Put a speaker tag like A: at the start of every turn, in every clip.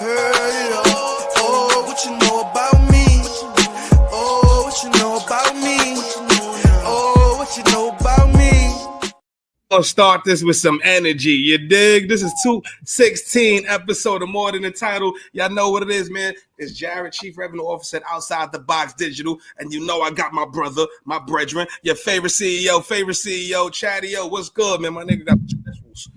A: Hey, oh, what you know about me? Oh, what you know about me? Oh, what you know about me?
B: I'll start this with some energy. You dig? This is 216 episode of More Than the Title. Y'all know what it is, man. It's Jarrett, Chief Revenue Officer at Outside the Box Digital. And you know I got my brother, my brethren, your favorite CEO, Chadeo. What's good, man? My nigga got specials.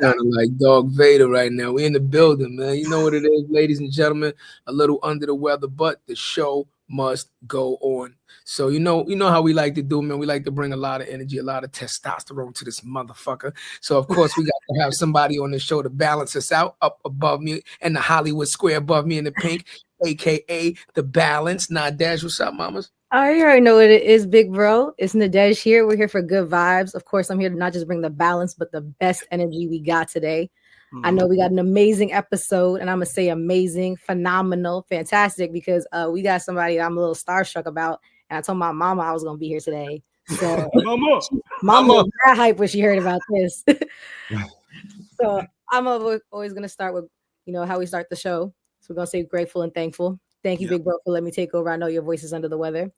C: Sounding like Dog Vader right now. We in the building, man. You know what it is, ladies and gentlemen. A little under the weather, but the show must go on. So you know how we like to do, man. We like to bring a lot of energy, a lot of testosterone to this motherfucker. So of course we got to have somebody on the show to balance us out, up above me and the Hollywood square above me in the pink, aka the balance. Nadege, what's up, mamas?
D: I already know what it is, big bro. It's Nadege here. We're here for good vibes. Of course, I'm here to not just bring the balance, but the best energy we got today. I know we got an amazing episode, and I'm going to say amazing, phenomenal, fantastic, because we got somebody that I'm a little starstruck about, and I told my mama I was going to be here today. So mama was that hype when she heard about this. So I'm always going to start with, how we start the show. So we're going to say grateful and thankful. Thank you, big bro, for letting me take over. I know your voice is under the weather.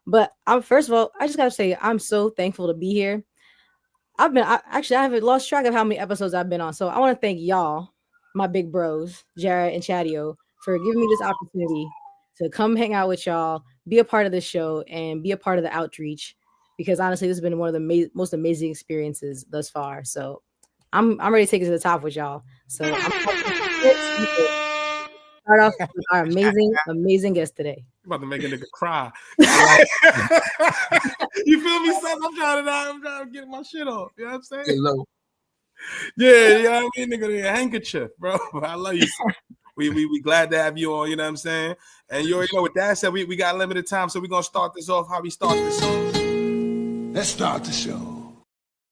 D: But first of all, I just got to say, I'm so thankful to be here. I haven't lost track of how many episodes I've been on. So I want to thank y'all, my big bros, Jarrett and Chadeo, for giving me this opportunity to come hang out with y'all, be a part of the show, and be a part of the outreach. Because honestly, this has been one of the most amazing experiences thus far. So I'm ready to take it to the top with y'all. So I'm start off with our amazing guest today.
B: I'm about to make a nigga cry. You feel me, son? I'm trying to get my shit off. You know what I'm saying?
C: Hello.
B: Yeah, you know what I mean? Nigga, a handkerchief, bro. I love you. We glad to have you on, you know what I'm saying? And you already know with that said, we got limited time, so we're gonna start this off how we start this show.
A: Let's start the show.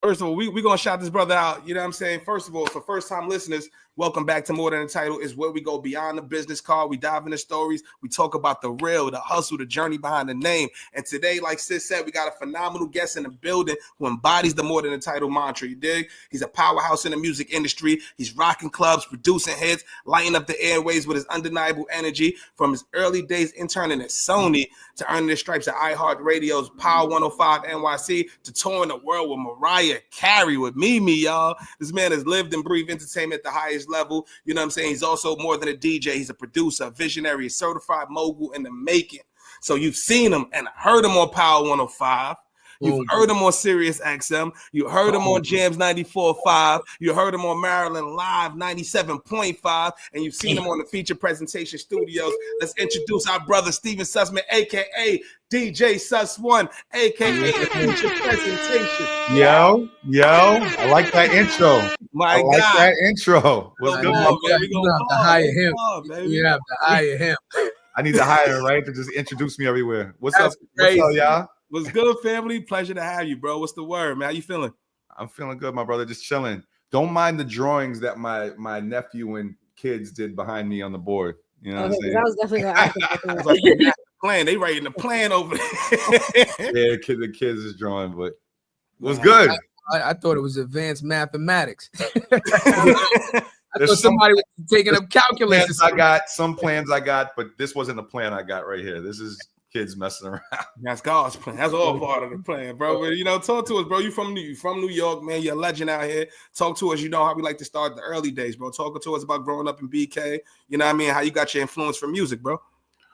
B: First of all, we're going to shout this brother out. You know what I'm saying? First of all, for first-time listeners, welcome back to More Than a Title. Is where we go beyond the business card. We dive into stories. We talk about the real, the hustle, the journey behind the name. And today, like Sis said, we got a phenomenal guest in the building who embodies the More Than a Title mantra. You dig? He's a powerhouse in the music industry. He's rocking clubs, producing hits, lighting up the airways with his undeniable energy. From his early days interning at Sony to earning his stripes at iHeartRadio's Power 105 NYC to touring the world with Mariah Carey, with Mimi, y'all. This man has lived and breathed entertainment at the highest level. You know what I'm saying? He's also more than a DJ. He's a producer, a visionary, a certified mogul in the making. So you've seen him and heard him on Power 105. You've heard him on Sirius XM. You heard him on Jams 94.5. You heard him on Maryland Live 97.5. And you've seen him on the Feature Presentation Studios. Let's introduce our brother, Steven Sussman, a.k.a. DJ Suss1, a.k.a. Feature Presentation.
E: Yo, I like that intro.
B: My God.
E: That intro. What's good,
C: man? You have to hire him. You have to hire him.
E: I need to hire him, right? To just introduce me everywhere. What's up, y'all?
B: What's good, family? Pleasure to have you, bro. What's the word, man? How you feeling?
E: I'm feeling good, my brother. Just chilling. Don't mind the drawings that my nephew and kids did behind me on the board. You know what I'm saying?
D: That was definitely going to
B: plan. They writing the plan over there.
E: Yeah, the kids is drawing, but it was good.
C: I thought it was advanced mathematics. I thought somebody was taking up calculus.
E: Some plans I got, but this wasn't the plan I got right here. This is kids messing around.
B: That's God's plan. That's all part of the plan, bro. But, talk to us, bro. You from New York, man. You're a legend out here. Talk to us. You know how we like to start the early days, bro. Talk to us about growing up in BK. You know what I mean? How you got your influence from music, bro.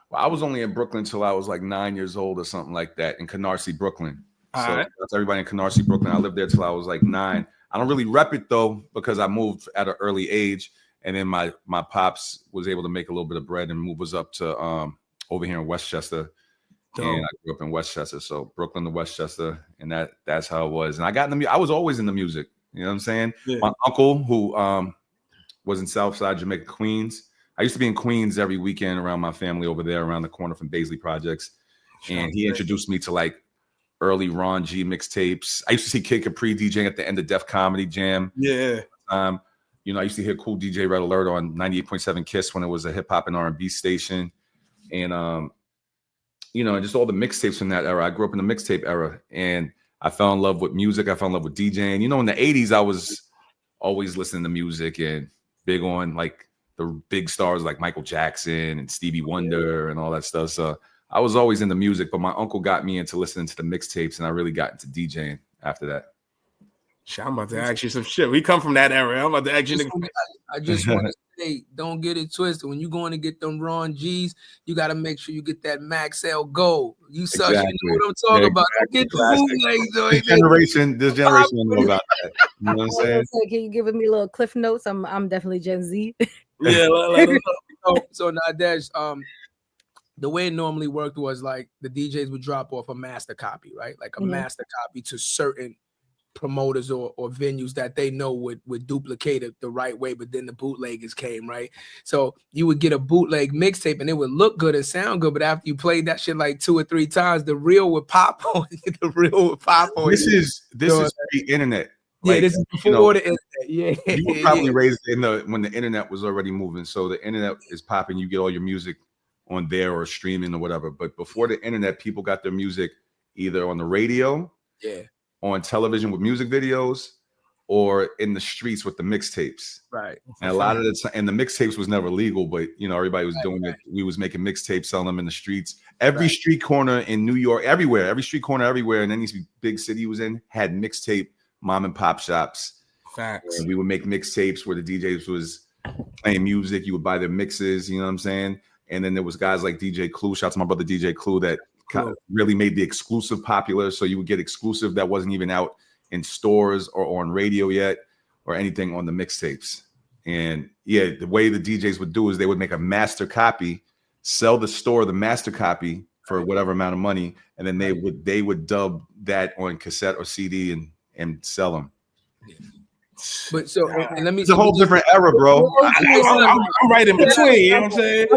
E: Well, I was only in Brooklyn until I was like 9 years old or something like that in Canarsie, Brooklyn. That's everybody in Canarsie, Brooklyn. I lived there till I was like 9. I don't really rep it though because I moved at an early age, and then my pops was able to make a little bit of bread and move us up to over here in Westchester. And I grew up in Westchester, so Brooklyn to Westchester, and that's how it was. And I was always in the music. You know what I'm saying? Yeah. My uncle, who was in Southside Jamaica, Queens. I used to be in Queens every weekend around my family over there, around the corner from Baisley Projects, and he introduced me to like early Ron G mixtapes. I used to see Kid Capri DJing at the end of Def Comedy Jam.
B: Yeah.
E: I used to hear Cool DJ Red Alert on 98.7 Kiss when it was a hip hop and R&B station, and just all the mixtapes from that era. I grew up in the mixtape era, and I fell in love with music. I fell in love with DJing. In the 80s, I was always listening to music and big on like the big stars like Michael Jackson and Stevie Wonder and all that stuff. So I was always into music, but my uncle got me into listening to the mixtapes, and I really got into DJing after that.
B: I'm about to ask you some shit. We come from that era. I'm about to ask you.
C: I just want to say, don't get it twisted. When you're going to get them Ron G's, you got to make sure you get that Max L Gold. You suck. You know what I'm talking about. Get the bootlegs.
E: This generation don't know about that. You know what I'm saying?
D: Can you give me a little cliff notes? I'm definitely Gen Z.
B: Yeah.
C: So Nadege, the way it normally worked was like the DJs would drop off a master copy, right? Like a master copy to certain promoters or venues that they know would duplicate it the right way, but then the bootleggers came, right? So you would get a bootleg mixtape and it would look good and sound good, but after you played that shit like 2 or 3 times, the real would pop on.
E: This is pre-internet.
C: Like, this is before the internet. Yeah,
E: you were probably raised when the internet was already moving. So the internet is popping. You get all your music on there or streaming or whatever. But before the internet, people got their music either on the radio, on television with music videos, or in the streets with the mixtapes.
C: Right.
E: And a lot of the time, and the mixtapes was never legal, but you know, everybody was doing it. We was making mixtapes, selling them in the streets. Every street corner in New York, everywhere, every street corner everywhere, and any big city he was in had mixtape mom and pop shops.
B: Facts.
E: And we would make mixtapes where the DJs was playing music. You would buy their mixes, you know what I'm saying? And then there was guys like DJ Clue, shout out to my brother DJ Clue, that kind of really made the exclusive popular. So you would get exclusive that wasn't even out in stores or on radio yet or anything on the mixtapes. And yeah, the way the DJs would do is they would make a master copy, sell the store the master copy for whatever amount of money, and then they would dub that on cassette or CD and sell them.
C: But so and let me.
E: It's a whole different era, bro.
B: I'm right in between. You know what I'm saying?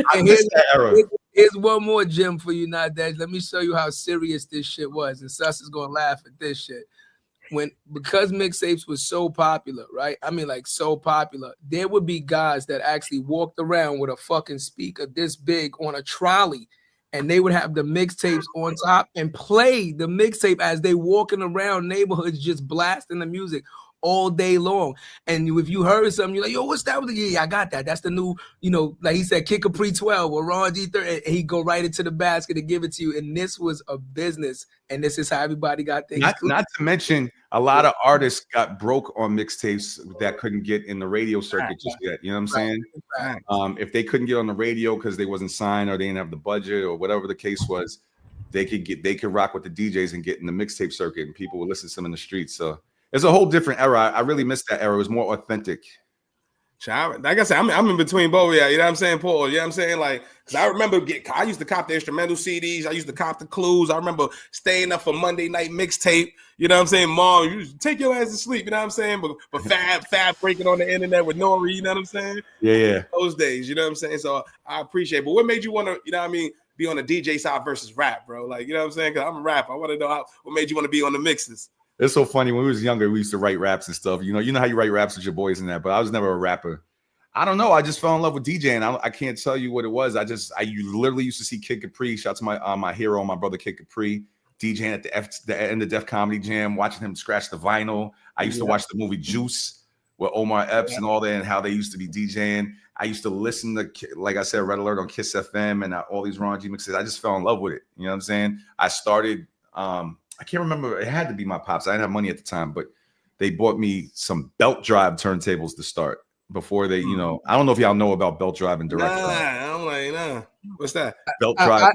E: I missed that era.
C: Here's one more gem for you, Nadege. Let me show you how serious this shit was. And Suss is gonna laugh at this shit. Because mixtapes was so popular, right? I mean, like so popular, there would be guys that actually walked around with a fucking speaker this big on a trolley, and they would have the mixtapes on top and play the mixtape as they walking around neighborhoods just blasting the music all day long. And if you heard something, you're like, yo, what's that? Yeah, I got that. That's the new, you know, like he said, Kid Capri 12 or Ron G30, and he go right into the basket and give it to you. And this was a business, and this is how everybody got things.
E: Not to mention, a lot of artists got broke on mixtapes that couldn't get in the radio circuit just yet. You know what I'm saying? If they couldn't get on the radio because they wasn't signed or they didn't have the budget or whatever the case was, they could rock with the DJs and get in the mixtape circuit, and people would listen to them in the streets. So it's a whole different era. I really missed that era. It was more authentic.
B: Like I said, I'm in between both. Yeah, you know what I'm saying, Paul? You know what I'm saying? Like, because I remember I used to cop the instrumental CDs. I used to cop the clues. I remember staying up for Monday night mixtape. You know what I'm saying? Mom, you take your ass to sleep. You know what I'm saying? But Fab breaking on the internet with Nori. You know what I'm saying?
E: Yeah.
B: Those days. You know what I'm saying? So I appreciate it. But what made you want to, you know what I mean, be on the DJ side versus rap, bro? Like, you know what I'm saying? Because I'm a rapper. I want to know what made you want to be on the mixes.
E: It's so funny. When we was younger, we used to write raps and stuff. You know how you write raps with your boys and that, but I was never a rapper. I don't know. I just fell in love with DJing. I can't tell you what it was. I literally used to see Kid Capri. Shout out to my hero, my brother Kid Capri, DJing at the end of Def Comedy Jam, watching him scratch the vinyl. I used to watch the movie Juice with Omar Epps and all that, and how they used to be DJing. I used to listen to, like I said, Red Alert on Kiss FM and all these Ron G mixes. I just fell in love with it. You know what I'm saying? I started. I can't remember. It had to be my pops. I didn't have money at the time, but they bought me some belt drive turntables to start before they, you know, I don't know if y'all know about belt drive and direct.
B: I'm like, nah. What's that?
E: Belt drive.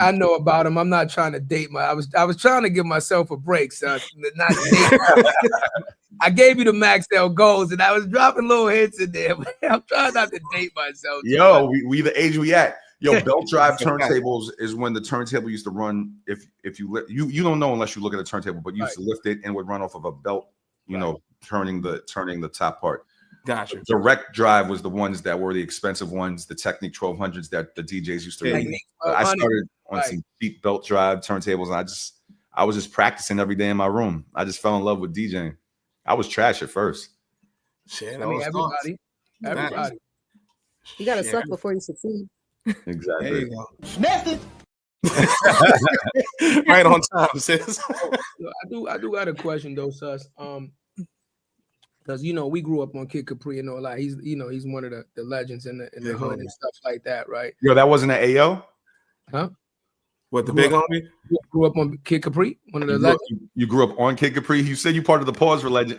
C: I know about them. I'm not trying to date I was trying to give myself a break, son. Not date. I gave you the Max L goals, and I was dropping little hits in there, but I'm trying not to date myself.
E: Yo, we the age we at. Yo, belt drive turntables is when the turntable used to run. If you don't know unless you look at a turntable, but you used to lift it and it would run off of a belt. You know, turning the top part.
B: Gotcha.
E: Direct drive was the ones that were the expensive ones, the Technic 1200s that the DJs used to run. I started on some cheap belt drive turntables, and I was just practicing every day in my room. I just fell in love with DJing. I was trash at first.
B: Shit,
C: I mean, everybody.
D: You gotta suck before you succeed.
E: Exactly.
B: There you go.
A: Method.
B: Right on time, sis.
C: I do got a question though, Suss. Because we grew up on Kid Capri and all that. He's he's one of the legends in the hood and stuff like that, right?
E: Yo, that wasn't an AO?
C: Huh?
B: What, the big homie?
C: Grew up on Kid Capri, one of the legends.
E: You grew up on Kid Capri. You said you part of the Pause religion.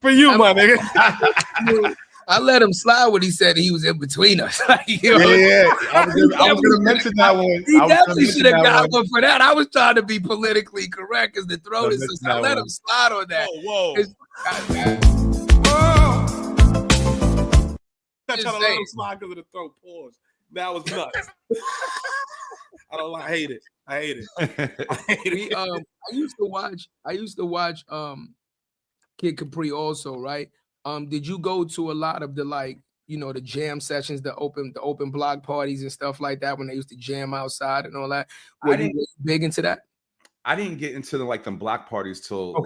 B: For you, my nigga.
C: I let him slide when he said he was in between us.
E: Yeah. I was gonna mention that one.
C: He definitely should have got one for that. I was trying to be politically correct because the throat is. I let him slide on that.
B: Whoa. I'm trying to let him slide because of the throat. Pause. That was nuts. I hate it.
C: I used to watch Kid Capri also, right? Did you go to a lot of the the jam sessions, the open block parties and stuff like that when they used to jam outside and all that? Were you big into that?
E: I didn't get into them block parties till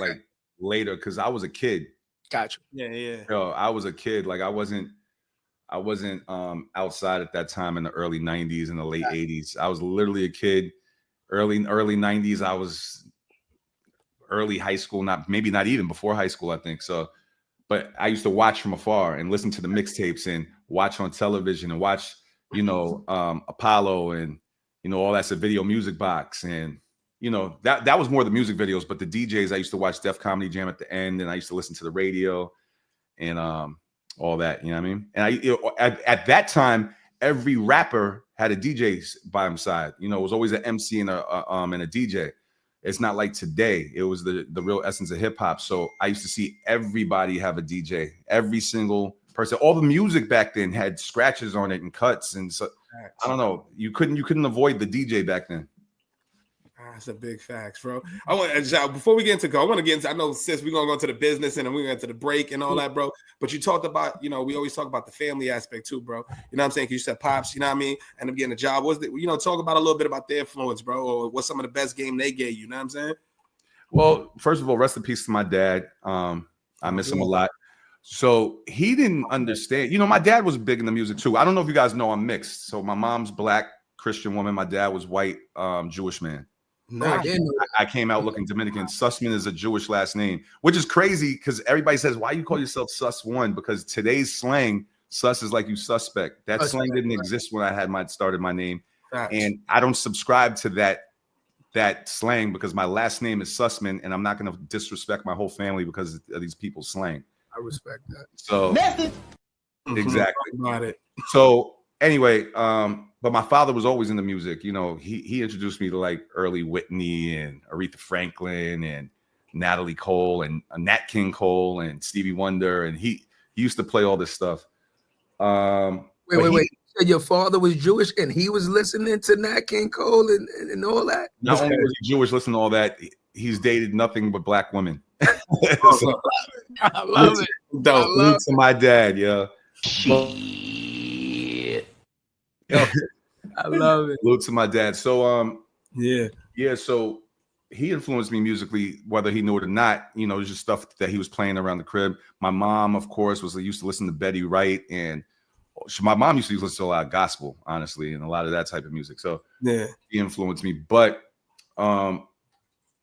E: later because I was a kid.
C: Gotcha.
B: Yeah.
E: Yo, I was a kid. Like I wasn't outside at that time in the early 90s and the late 80s. I was literally a kid. Early 90s, I was early high school, not even before high school, I think. So, but I used to watch from afar and listen to the mixtapes and watch on television and watch, Apollo and all that's a video music box. And that was more the music videos, but the DJs, I used to watch Def Comedy Jam at the end, and I used to listen to the radio and all that, you know what I mean? And at that time, every rapper had a DJ by his side. It was always an MC and a DJ. It's not like today. It was the real essence of hip hop. So I used to see everybody have a DJ, every single person. All the music back then had scratches on it and cuts, and so I don't know. You couldn't avoid the DJ back then.
B: That's a big facts, bro. Before we get into I know sis, we're gonna go to the business and then we're gonna get to the break and all that, bro. But you talked about, we always talk about the family aspect too, bro. You know what I'm saying? 'Cause you said pops, you know what I mean, end up getting a job. Talk about a little bit about their influence, bro, or what's some of the best game they gave you know what I'm saying?
E: Well, first of all, rest in peace to my dad. I miss him a lot. So he didn't understand. My dad was big in the music too. I don't know if you guys know I'm mixed. So my mom's black Christian woman, my dad was white Jewish man.
B: No,
E: I came out looking Dominican. Sussman is a Jewish last name, which is crazy because everybody says, why you call yourself Suss One? Because today's slang, sus is like you suspect. That slang didn't exist when I started my name. And I don't subscribe to that slang because my last name is Sussman, and I'm not going to disrespect my whole family because of these people's slang.
C: I respect that.
E: So exactly.
B: Got it.
E: So anyway, but my father was always into music. He introduced me to early Whitney and Aretha Franklin and Natalie Cole and Nat King Cole and Stevie Wonder. And he used to play all this stuff. Wait.
C: You said your father was Jewish and he was listening to Nat King Cole and all that?
E: Not only was he Jewish, listening to all that, he's dated nothing but black women.
C: So, I love it.
E: Salute to my dad, yeah.
C: I love it.
E: Salute to my dad. So
B: yeah.
E: So he influenced me musically, whether he knew it or not. It was just stuff that he was playing around the crib. My mom, of course, used to listen to Betty Wright, and my mom used to listen to a lot of gospel, honestly, and a lot of that type of music. So
B: yeah, he
E: influenced me. But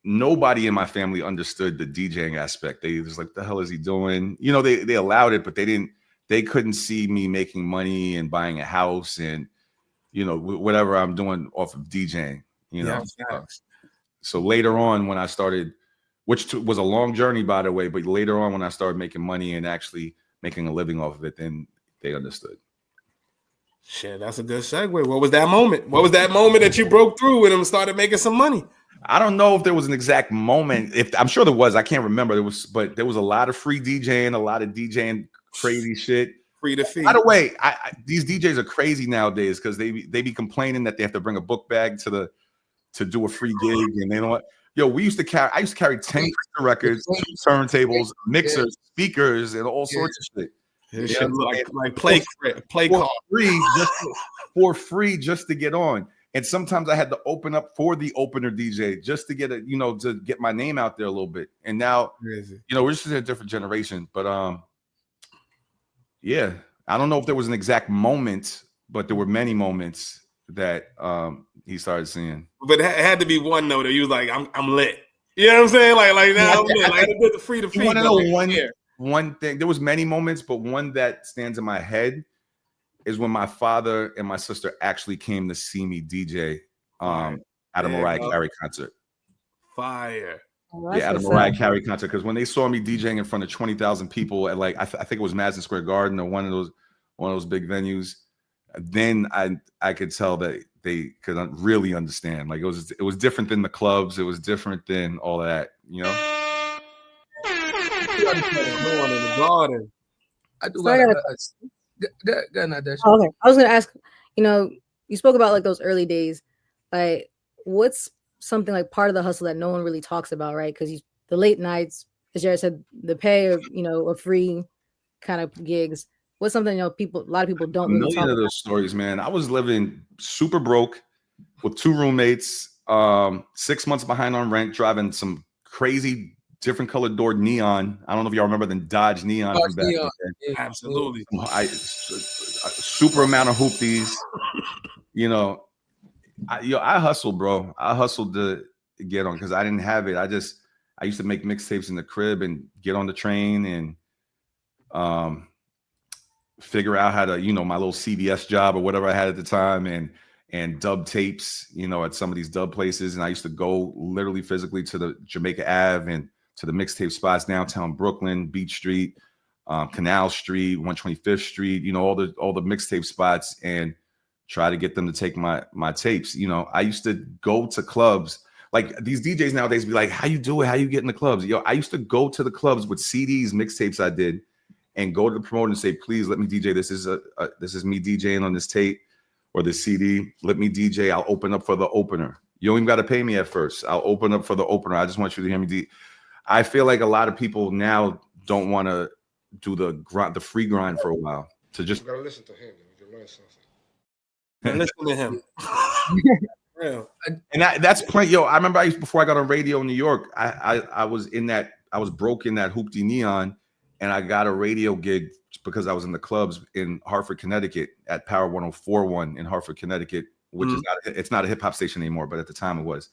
E: nobody in my family understood the DJing aspect. They was like, "The hell is he doing?" They allowed it, but they couldn't see me making money and buying a house and whatever I'm doing off of DJing. So later on, when I started, which was a long journey, by the way, but later on when I started making money and actually making a living off of it, then they understood.
B: Shit, that's a good segue. What was that moment? What was that moment that you broke through and started making some money?
E: I don't know if there was an exact moment. I'm sure there was. I can't remember. But there was a lot of free DJing, a lot of DJing crazy shit.
B: Free to feed.
E: By the way, these DJs are crazy nowadays because they be complaining that they have to bring a book bag to do a free gig, and they don't want. Yo, I used to carry 10 records, turntables, mixers, speakers, and all sorts of shit.
B: Like play call
E: for free just to get on. And sometimes I had to open up for the opener DJ just to get to get my name out there a little bit. And now, we're just in a different generation. But yeah, I don't know if there was an exact moment, but there were many moments that he started seeing.
B: But it had to be one though that you was like, I'm lit. You know what I'm saying? Like now, like I did the free to feed.
E: You want to know one thing? There was many moments, but one that stands in my head is when my father and my sister actually came to see me DJ at a Mariah Carey concert.
B: Fire.
D: Oh,
E: Yeah, at a Mariah Carey concert, because when they saw me DJing in front of 20,000 people at like I think it was Madison Square Garden or one of those big venues, then I could tell that they could really understand. Like it was different than the clubs. It was different than all of that, you know.
B: No one in the garden.
C: I do
D: So
C: Nadege.
D: Okay, I was gonna ask. You know, you spoke about like those early days. Like, what's something like part of the hustle that no one really talks about, right? Because the late nights, as Jarrett said, the pay or or free kind of gigs. What's something a lot of people don't really talk about? A million
E: of those stories, man. I was living super broke with 2 roommates, 6 months behind on rent, driving some crazy different colored door neon. I don't know if y'all remember the Dodge Neon.
B: From back then. Absolutely.
E: A super amount of hoopties. You know, I hustled, bro. I hustled to get on because I didn't have it. I used to make mixtapes in the crib and get on the train and figure out how to, my little CBS job or whatever I had at the time and dub tapes, at some of these dub places. And I used to go literally physically to the Jamaica Ave and to the mixtape spots downtown Brooklyn, Beach Street, Canal Street, 125th Street, all the mixtape spots and try to get them to take my tapes. I used to go to clubs. Like these DJs nowadays be like, how you do it? How you get in the clubs? I used to go to the clubs with CDs, mixtapes I did, and go to the promoter and say, please let me DJ. This is me DJing on this tape or this CD. Let me DJ. I'll open up for the opener. You don't even got to pay me at first. I'll open up for the opener. I just want you to hear me. I feel like a lot of people now don't want to do the free grind for a while. To just
F: gotta listen to him. You can learn something.
B: And listen to him. Real.
E: And that's plenty. I remember before I got on radio in New York, I was broke in that hoopty neon, and I got a radio gig because I was in the clubs in Hartford, Connecticut at Power 104.1 in Hartford, Connecticut, which is it's not a hip hop station anymore, but at the time it was.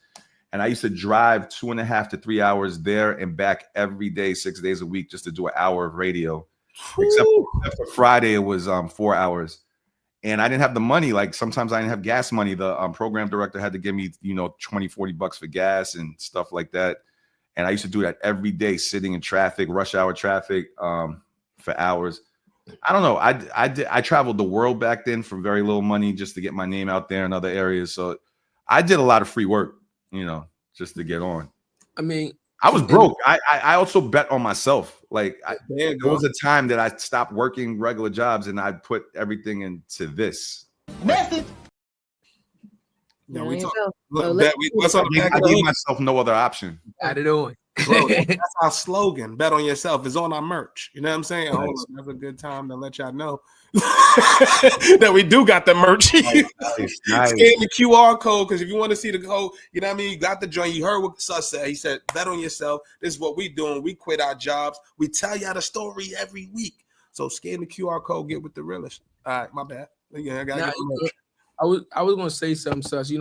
E: And I used to drive 2.5 to 3 hours there and back every day, 6 days a week, just to do an hour of radio. Except for Friday, it was 4 hours. And I didn't have the money. Like sometimes I didn't have gas money. The program director had to give me, $20-$40 for gas and stuff like that. And I used to do that every day, sitting in traffic, rush hour traffic for hours. I don't know. I traveled the world back then for very little money just to get my name out there in other areas. So I did a lot of free work, just to get on.
C: I mean,
E: I was broke. I also bet on myself. Like there was a time that I stopped working regular jobs and I put everything into this.
D: Message.
B: Yeah, we talk.
E: I gave myself no other option.
C: Got it on.
B: Bro, that's our slogan. Bet on yourself is on our merch. You know what I'm saying? Hold on, that's a good time to let y'all know that we do got the merch. Nice. Scan the QR code because if you want to see the code, you know what I mean? You got the joint. You heard what Suss said. He said, bet on yourself. This is what we doing. We quit our jobs. We tell y'all the story every week. So scan the QR code, get with the realest. All right, my bad. Yeah, I got it.
C: I was gonna say something, Suss.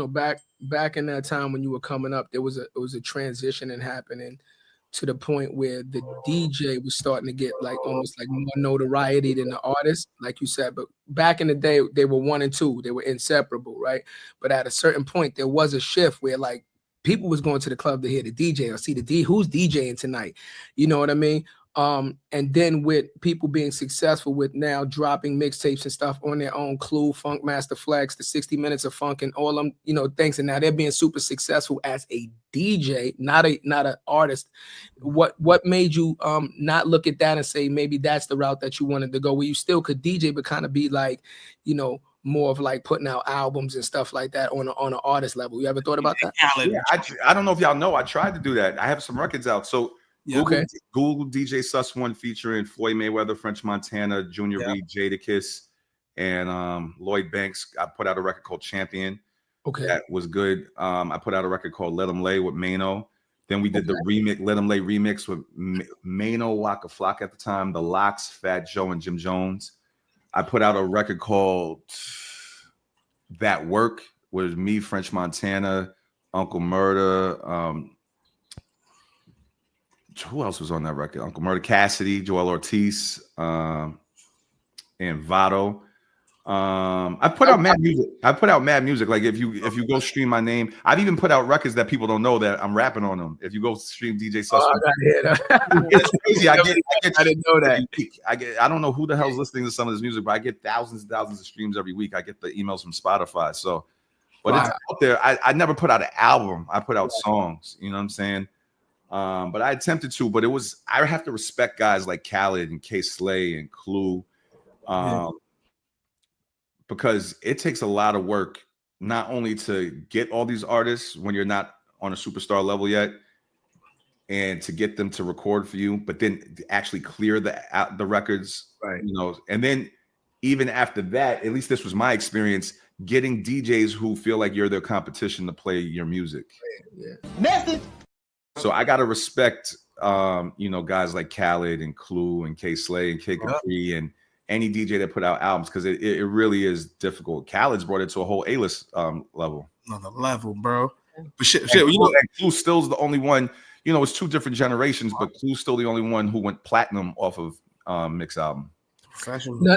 C: Back in that time when you were coming up, there was a transition and happening to the point where the DJ was starting to get like almost like more notoriety than the artist, like you said. But back in the day, they were 1 and 2, they were inseparable, right? But at a certain point, there was a shift where like people was going to the club to hear the DJ or see who's DJing tonight. You know what I mean? And then with people being successful with now dropping mixtapes and stuff on their own, Clue, Funk Master Flex, the 60 Minutes of Funk and all them, things. And now they're being super successful as a DJ, not an artist. What made you not look at that and say maybe that's the route that you wanted to go, where you still could DJ but kind of be like, more of like putting out albums and stuff like that on an artist level? You ever thought about that?
E: Yeah, I don't know if y'all know, I tried to do that. I have some records out. So Google DJ Suss1 featuring Floyd Mayweather, French Montana, Junior Reed, Jadakiss, and Lloyd Banks. I put out a record called Champion. Okay, that was good. I put out a record called Let 'Em Lay with Mano. Then we did the remix, Let 'Em Lay remix with Mano, Waka Flocka at the time, The Lox, Fat Joe, and Jim Jones. I put out a record called That Work with me, French Montana, Uncle Murder, who else was on that record? Uncle Murder Cassidy, Joel Ortiz, and Vado. I put out mad music. Like if you go stream my name, I've even put out records that people don't know that I'm rapping on them. If you go stream DJ Sussman, it's crazy. I didn't know that. I don't know who the hell's listening to some of this music, but I get thousands and thousands of streams every week. I get the emails from Spotify. So, but it's out there. I never put out an album. I put out songs. You know what I'm saying? But I attempted to, but I have to respect guys like Khaled and K Slay and Clue. Because it takes a lot of work, not only to get all these artists when you're not on a superstar level yet, and to get them to record for you, but then to actually clear the records, right? You know, and then even after that, at least this was my experience, getting DJs who feel like you're their competition to play your music. Yeah. Message. So I gotta respect, guys like Khaled and Clue and K Slay and K Capri and any DJ that put out albums, because it really is difficult. Khaled's brought it to a whole A-list level.
B: Another level, bro. But
E: Clue still's the only one. You know, it's two different generations, but Clue's still the only one who went platinum off of Mix album.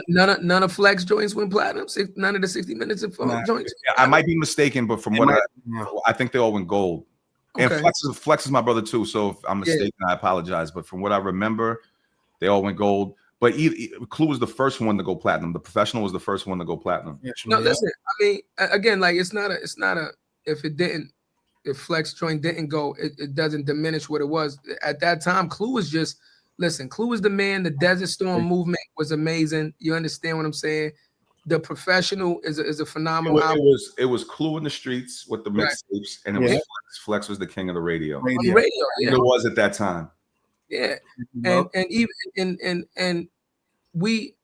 C: None of Flex joints went platinum. None of the 60 minutes of joints.
E: Yeah, I might be mistaken, but from I think they all went gold. Okay. And Flex is my brother too. So if I'm mistaken, I apologize. But from what I remember, they all went gold. But Clue was the first one to go platinum. The Professional was the first one to go platinum.
C: No, listen. I mean, again, like it's not a. If Flex joint didn't go, it doesn't diminish what it was at that time. Clue was just Clue was the man. The Desert Storm movement was amazing. You understand what I'm saying? The Professional is a phenomenal album.
E: It was Clue in the streets with the mixtapes, and it was Flex. Flex was the king of the radio.
C: Radio,
E: it was at that time.
C: Yeah, and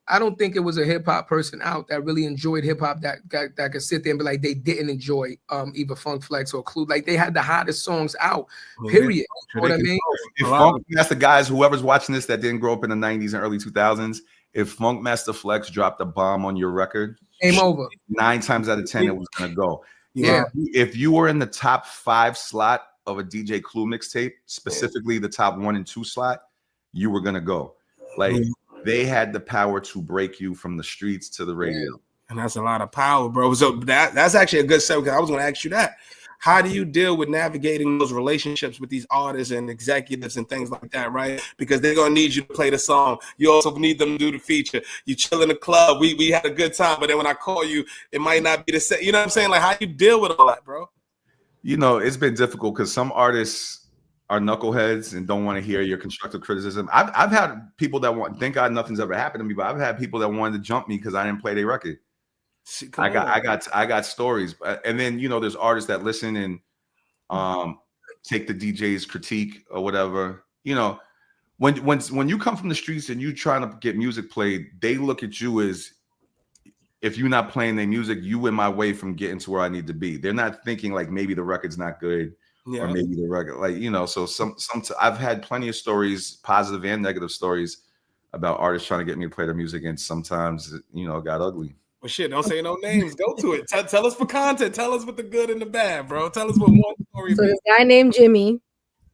C: I don't think it was a hip hop person out that really enjoyed hip hop that could sit there and be like they didn't enjoy either Funk Flex or Clue. Like they had the hottest songs out. Period. You know what I mean?
E: If Funk Master guys, whoever's watching this that didn't grow up in the 90s and early 2000s, if Funk Master Flex dropped a bomb on your record,
C: game over.
E: 9 times out of 10 it was gonna go. Yeah. If you were in the top 5 slot of a DJ Clue mixtape, specifically the top 1 and 2 slot, you were gonna go. Like they had the power to break you from the streets to the radio.
B: And that's a lot of power, bro. So that's actually a good segue, because I was going to ask you that. How do you deal with navigating those relationships with these artists and executives and things like that, right? Because they're going to need you to play the song. You also need them to do the feature. You chill in the club. We had a good time, but then when I call you, it might not be the same. You know what I'm saying? Like, how you deal with all that, bro?
E: You know, it's been difficult because some artists are knuckleheads and don't want to hear your constructive criticism. I've had people that thank God nothing's ever happened to me, but I've had people that wanted to jump me because I didn't play their record. I got stories. And then, you know, there's artists that listen and take the DJ's critique or whatever. You know, when you come from the streets and you trying to get music played, they look at you as, if you're not playing their music, you in my way from getting to where I need to be. They're not thinking like maybe the record's not good. Yeah. Or maybe the record, like, you know, so I've had plenty of stories, positive and negative stories about artists trying to get me to play their music, and sometimes, you know, it got ugly.
B: Well, shit, don't say no names. Go to it. Tell us for content. Tell us what the good and the bad, bro. Tell us what one story.
D: So this guy named Jimmy,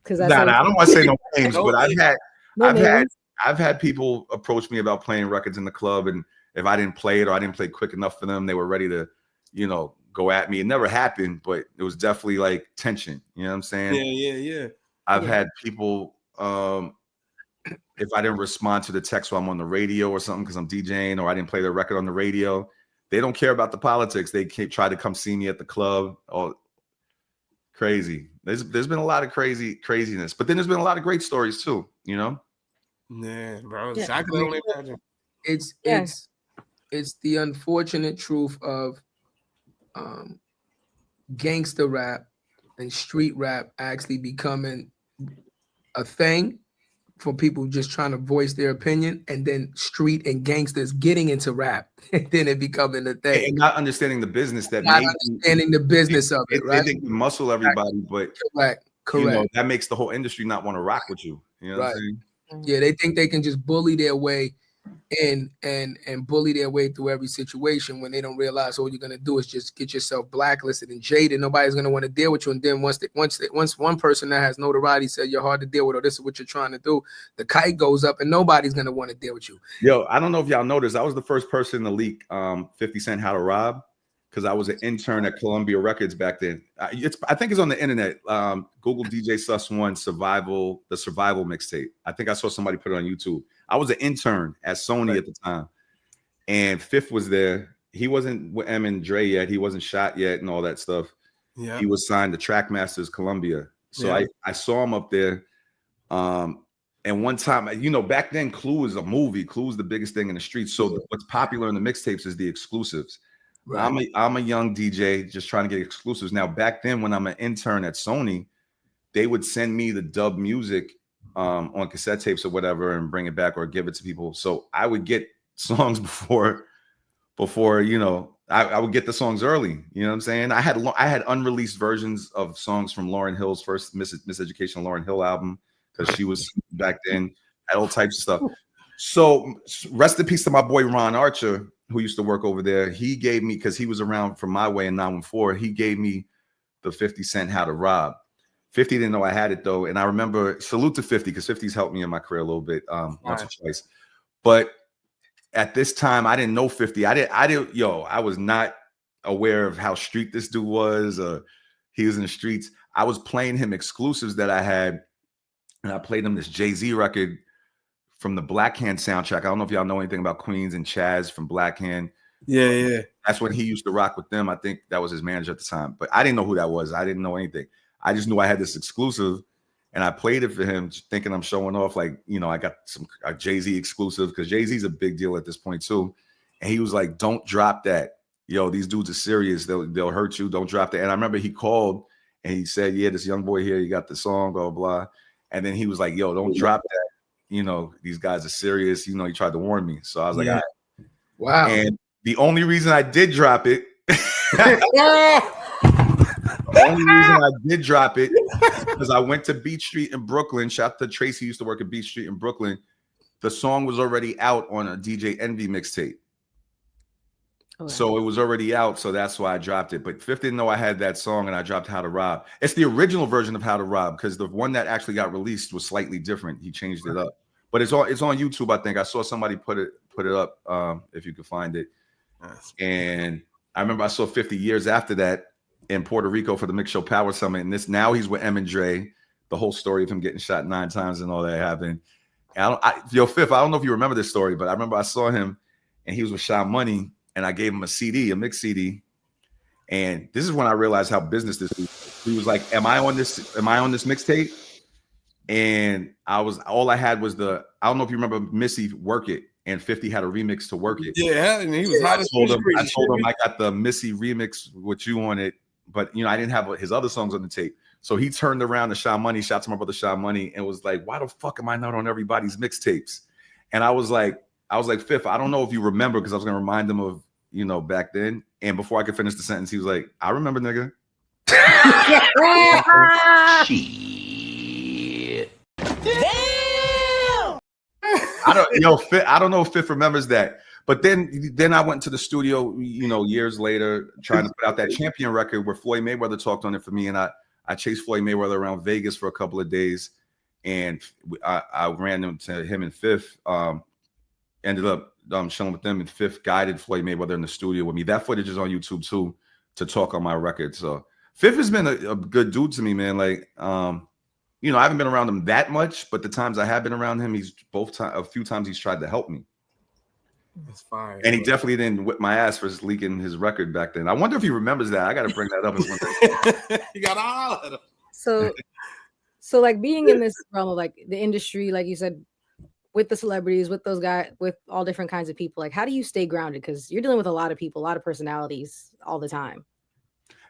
D: because
E: I don't want to say no names, but I've had people approach me about playing records in the club, and if I didn't play it or I didn't play quick enough for them, they were ready to, you know, go at me. It never happened, but it was definitely like tension. You know what I'm saying?
B: Yeah.
E: I've had people, if I didn't respond to the text while I'm on the radio or something because I'm DJing, or I didn't play their record on the radio, they don't care about the politics. They try to come see me at the club. Oh, crazy. There's been a lot of craziness, but then there's been a lot of great stories too, you know?
B: Yeah, bro. I can only imagine.
C: It's the unfortunate truth of gangster rap and street rap actually becoming a thing for people just trying to voice their opinion, and then street and gangsters getting into rap, and then it becoming a thing.
E: And not understanding the business
C: of it, right?
E: They think you muscle everybody, but
C: correct.
E: You know, that makes the whole industry not want to rock with you. You know what I'm saying?
C: Yeah, they think they can just bully their way and bully their way through every situation when they don't realize all you're gonna do is just get yourself blacklisted and jaded. Nobody's gonna want to deal with you. And then once one person that has notoriety said you're hard to deal with, or this is what you're trying to do, the kite goes up and nobody's gonna want to deal with you.
E: Yo, I don't know if y'all noticed, I was the first person to leak 50 Cent How to Rob, because I was an intern at Columbia Records back then. I think it's on the internet. Google DJ Sussman the Survival mixtape. I think I saw somebody put it on YouTube. I was an intern at Sony at the time, and Fifth was there. He wasn't with M and Dre yet. He wasn't shot yet and all that stuff. Yeah, he was signed to Trackmasters Columbia. So I saw him up there. And one time, back then, Clue was a movie. Clue was the biggest thing in the streets. So what's popular in the mixtapes is the exclusives. Right. I'm a young DJ just trying to get exclusives. Now, back then, when I'm an intern at Sony, they would send me the dub music on cassette tapes or whatever and bring it back or give it to people. So I would get songs before I would get the songs early. You know what I'm saying? I had unreleased versions of songs from Lauryn Hill's first Miseducation of Lauryn Hill album, because she was back then, had all types of stuff. So rest in peace to my boy Ron Archer, who used to work over there. He gave me, because he was around from my way in 914, he gave me the 50 Cent How to Rob. 50 didn't know I had it though. And I remember, salute to 50, because 50's helped me in my career a little bit, once or twice. But at this time, I didn't know 50. I was not aware of how street this dude was. He was in the streets. I was playing him exclusives that I had. And I played him this Jay-Z record from the Black Hand soundtrack. I don't know if y'all know anything about Queens and Chaz from Black Hand.
B: Yeah.
E: That's when he used to rock with them. I think that was his manager at the time. But I didn't know who that was. I didn't know anything. I just knew I had this exclusive, and I played it for him thinking I'm showing off, like, I got a Jay-Z exclusive, because Jay-Z's a big deal at this point too. And he was like, don't drop that. Yo, these dudes are serious. They'll hurt you. Don't drop that. And I remember he called and he said, yeah, this young boy here, you got the song, blah, blah. And then he was like, yo, don't drop that. These guys are serious. He tried to warn me. So I was like, all right.
C: Wow.
E: And the only reason I did drop it, because I went to Beach Street in Brooklyn. Shout out to Tracy, used to work at Beach Street in Brooklyn. The song was already out on a DJ Envy mixtape. Oh, wow. So it was already out. So that's why I dropped it. But 50 didn't know I had that song, and I dropped How to Rob. It's the original version of How to Rob, because the one that actually got released was slightly different. He changed it up. But it's on YouTube, I think. I saw somebody put it up, if you could find it. And I remember I saw 50 years after that in Puerto Rico for the Mix Show Power Summit. And now he's with M and Dre. The whole story of him getting shot 9 times and all that happened. And Fifth, I don't know if you remember this story, but I remember I saw him and he was with Sha Money, and I gave him a CD, a mix CD. And this is when I realized how business this is. He was like, am I on this mixtape? And all I had was I don't know if you remember Missy Work It, and 50 had a remix to Work It.
B: Yeah, and he was hot as
E: I told him I got the Missy remix with you on it, but I didn't have his other songs on the tape. So he turned around to Sha Money, shout out to my brother Sha Money, and was like, why the fuck am I not on everybody's mixtapes? And I was like, Fifth, I don't know if you remember, because I was gonna remind him of, back then. And before I could finish the sentence, he was like, I remember, nigga. Shit. Damn. I don't know if Fifth remembers that. But then I went to the studio, years later, trying to put out that Champion record where Floyd Mayweather talked on it for me. And I chased Floyd Mayweather around Vegas for a couple of days, and I ran into him and Fifth. Ended up chilling with them, and Fifth guided Floyd Mayweather in the studio with me. That footage is on YouTube too, to talk on my record. So Fifth has been a good dude to me, man. Like, I haven't been around him that much, but the times I have been around him, a few times he's tried to help me.
B: That's fine.
E: And he definitely didn't whip my ass for leaking his record back then. I wonder if he remembers that. I got to bring that up.
B: You got all of them.
D: So like being in this realm of like the industry, like you said, with the celebrities, with those guys, with all different kinds of people, like how do you stay grounded? Because you're dealing with a lot of people, a lot of personalities all the time.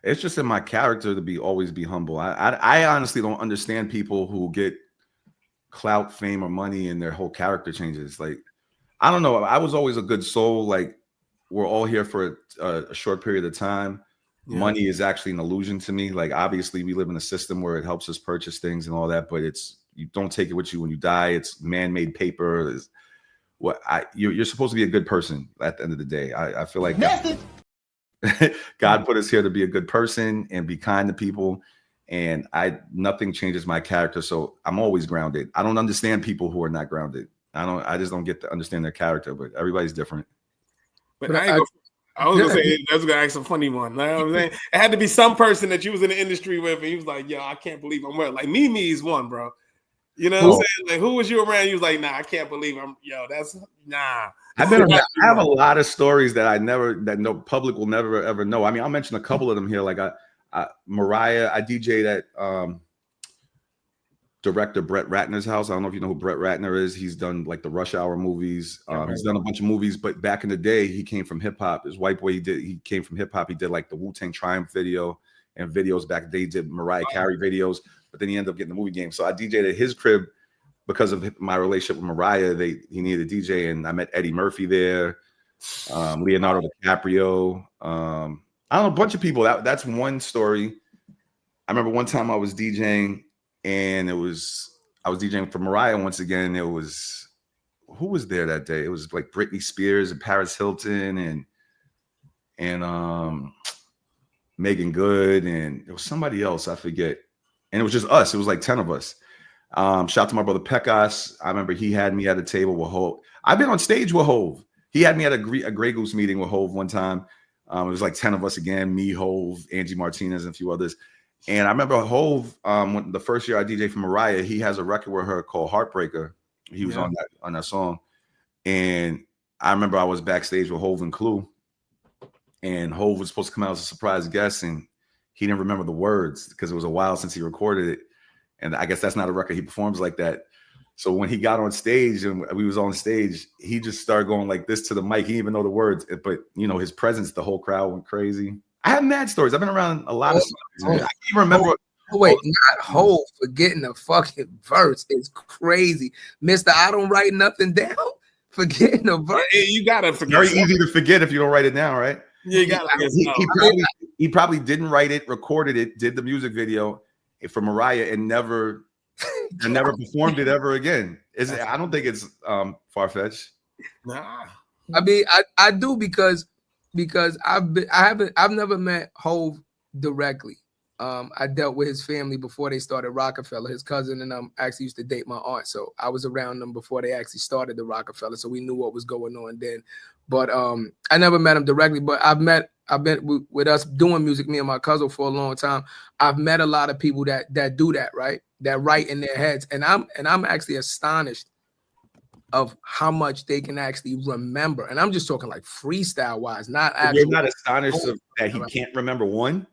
E: It's just in my character to always be humble. I honestly don't understand people who get clout, fame, or money and their whole character changes. Like, I don't know. I was always a good soul. Like, we're all here for a short period of time. Yeah. Money is actually an illusion to me. Like, obviously, we live in a system where it helps us purchase things and all that, but you don't take it with you when you die. It's man-made paper. you're supposed to be a good person at the end of the day. I feel like God put us here to be a good person and be kind to people. And nothing changes my character. So I'm always grounded. I don't understand people who are not grounded. I just don't get to understand their character, but everybody's different.
B: But I was gonna say, I was gonna ask a funny one. You know what I'm saying? It had to be some person that you was in the industry with, and he was like, yo, I can't believe I'm well. Like Mimi's one, bro. You know what I'm saying? Like, who was you around? You was like, nah, I can't believe that's nah.
E: I have a lot of stories that no public will never ever know. I mean, I'll mention a couple of them here. Like Mariah, I DJ'd at director Brett Ratner's house. I don't know if you know who Brett Ratner is. He's done like the Rush Hour movies. He's done a bunch of movies, but back in the day, he came from hip hop. His white boy, he came from hip hop. He did like the Wu-Tang Triumph video and videos back then. He did Mariah Carey videos, but then he ended up getting the movie game. So I DJ'd at his crib because of my relationship with Mariah. He needed a DJ, and I met Eddie Murphy there, Leonardo DiCaprio. I don't know, a bunch of people. That's one story. I remember one time I was DJing, and I was DJing for Mariah once again. Who was there that day? It was like Britney Spears and Paris Hilton and Megan Good, and it was somebody else, I forget. And it was just us. It was like 10 of us. Shout out to my brother Pecos. I remember he had me at a table with Hov. I've been on stage with Hov. He had me at a Grey Goose meeting with Hov one time. It was like 10 of us again, me, Hov, Angie Martinez, and a few others. And I remember Hov, when the first year I DJ for Mariah, he has a record with her called Heartbreaker. He was on that song. And I remember I was backstage with Hov and Clue. And Hov was supposed to come out as a surprise guest, and he didn't remember the words because it was a while since he recorded it. And I guess that's not a record he performs like that. So when he got on stage and we was on stage, he just started going like this to the mic. He didn't even know the words, but his presence, the whole crowd went crazy. I have mad stories. I've been around a lot of stories. I can't even remember.
C: Wait, not Hov forgetting the fucking verse is crazy. Mr. I don't write nothing down. Forgetting the verse.
B: You gotta forget.
E: Very easy to forget if you don't write it down, right?
B: Yeah, you gotta forget.
E: He probably didn't write it, recorded it, did the music video for Mariah, and never performed it ever again. I don't think it's far-fetched.
B: Nah.
C: I mean, I do because I've never met Hov directly. I dealt with his family before they started Rockefeller. His cousin and actually used to date my aunt, so I was around them before they actually started the Rockefeller, so we knew what was going on then. But I never met him directly. But I've been with us doing music, me and my cousin, for a long time. I've met a lot of people that do that, right? That write in their heads, and I'm actually astonished of how much they can actually remember. And I'm just talking like freestyle wise, not actually.
E: You're not astonished that he can't remember one.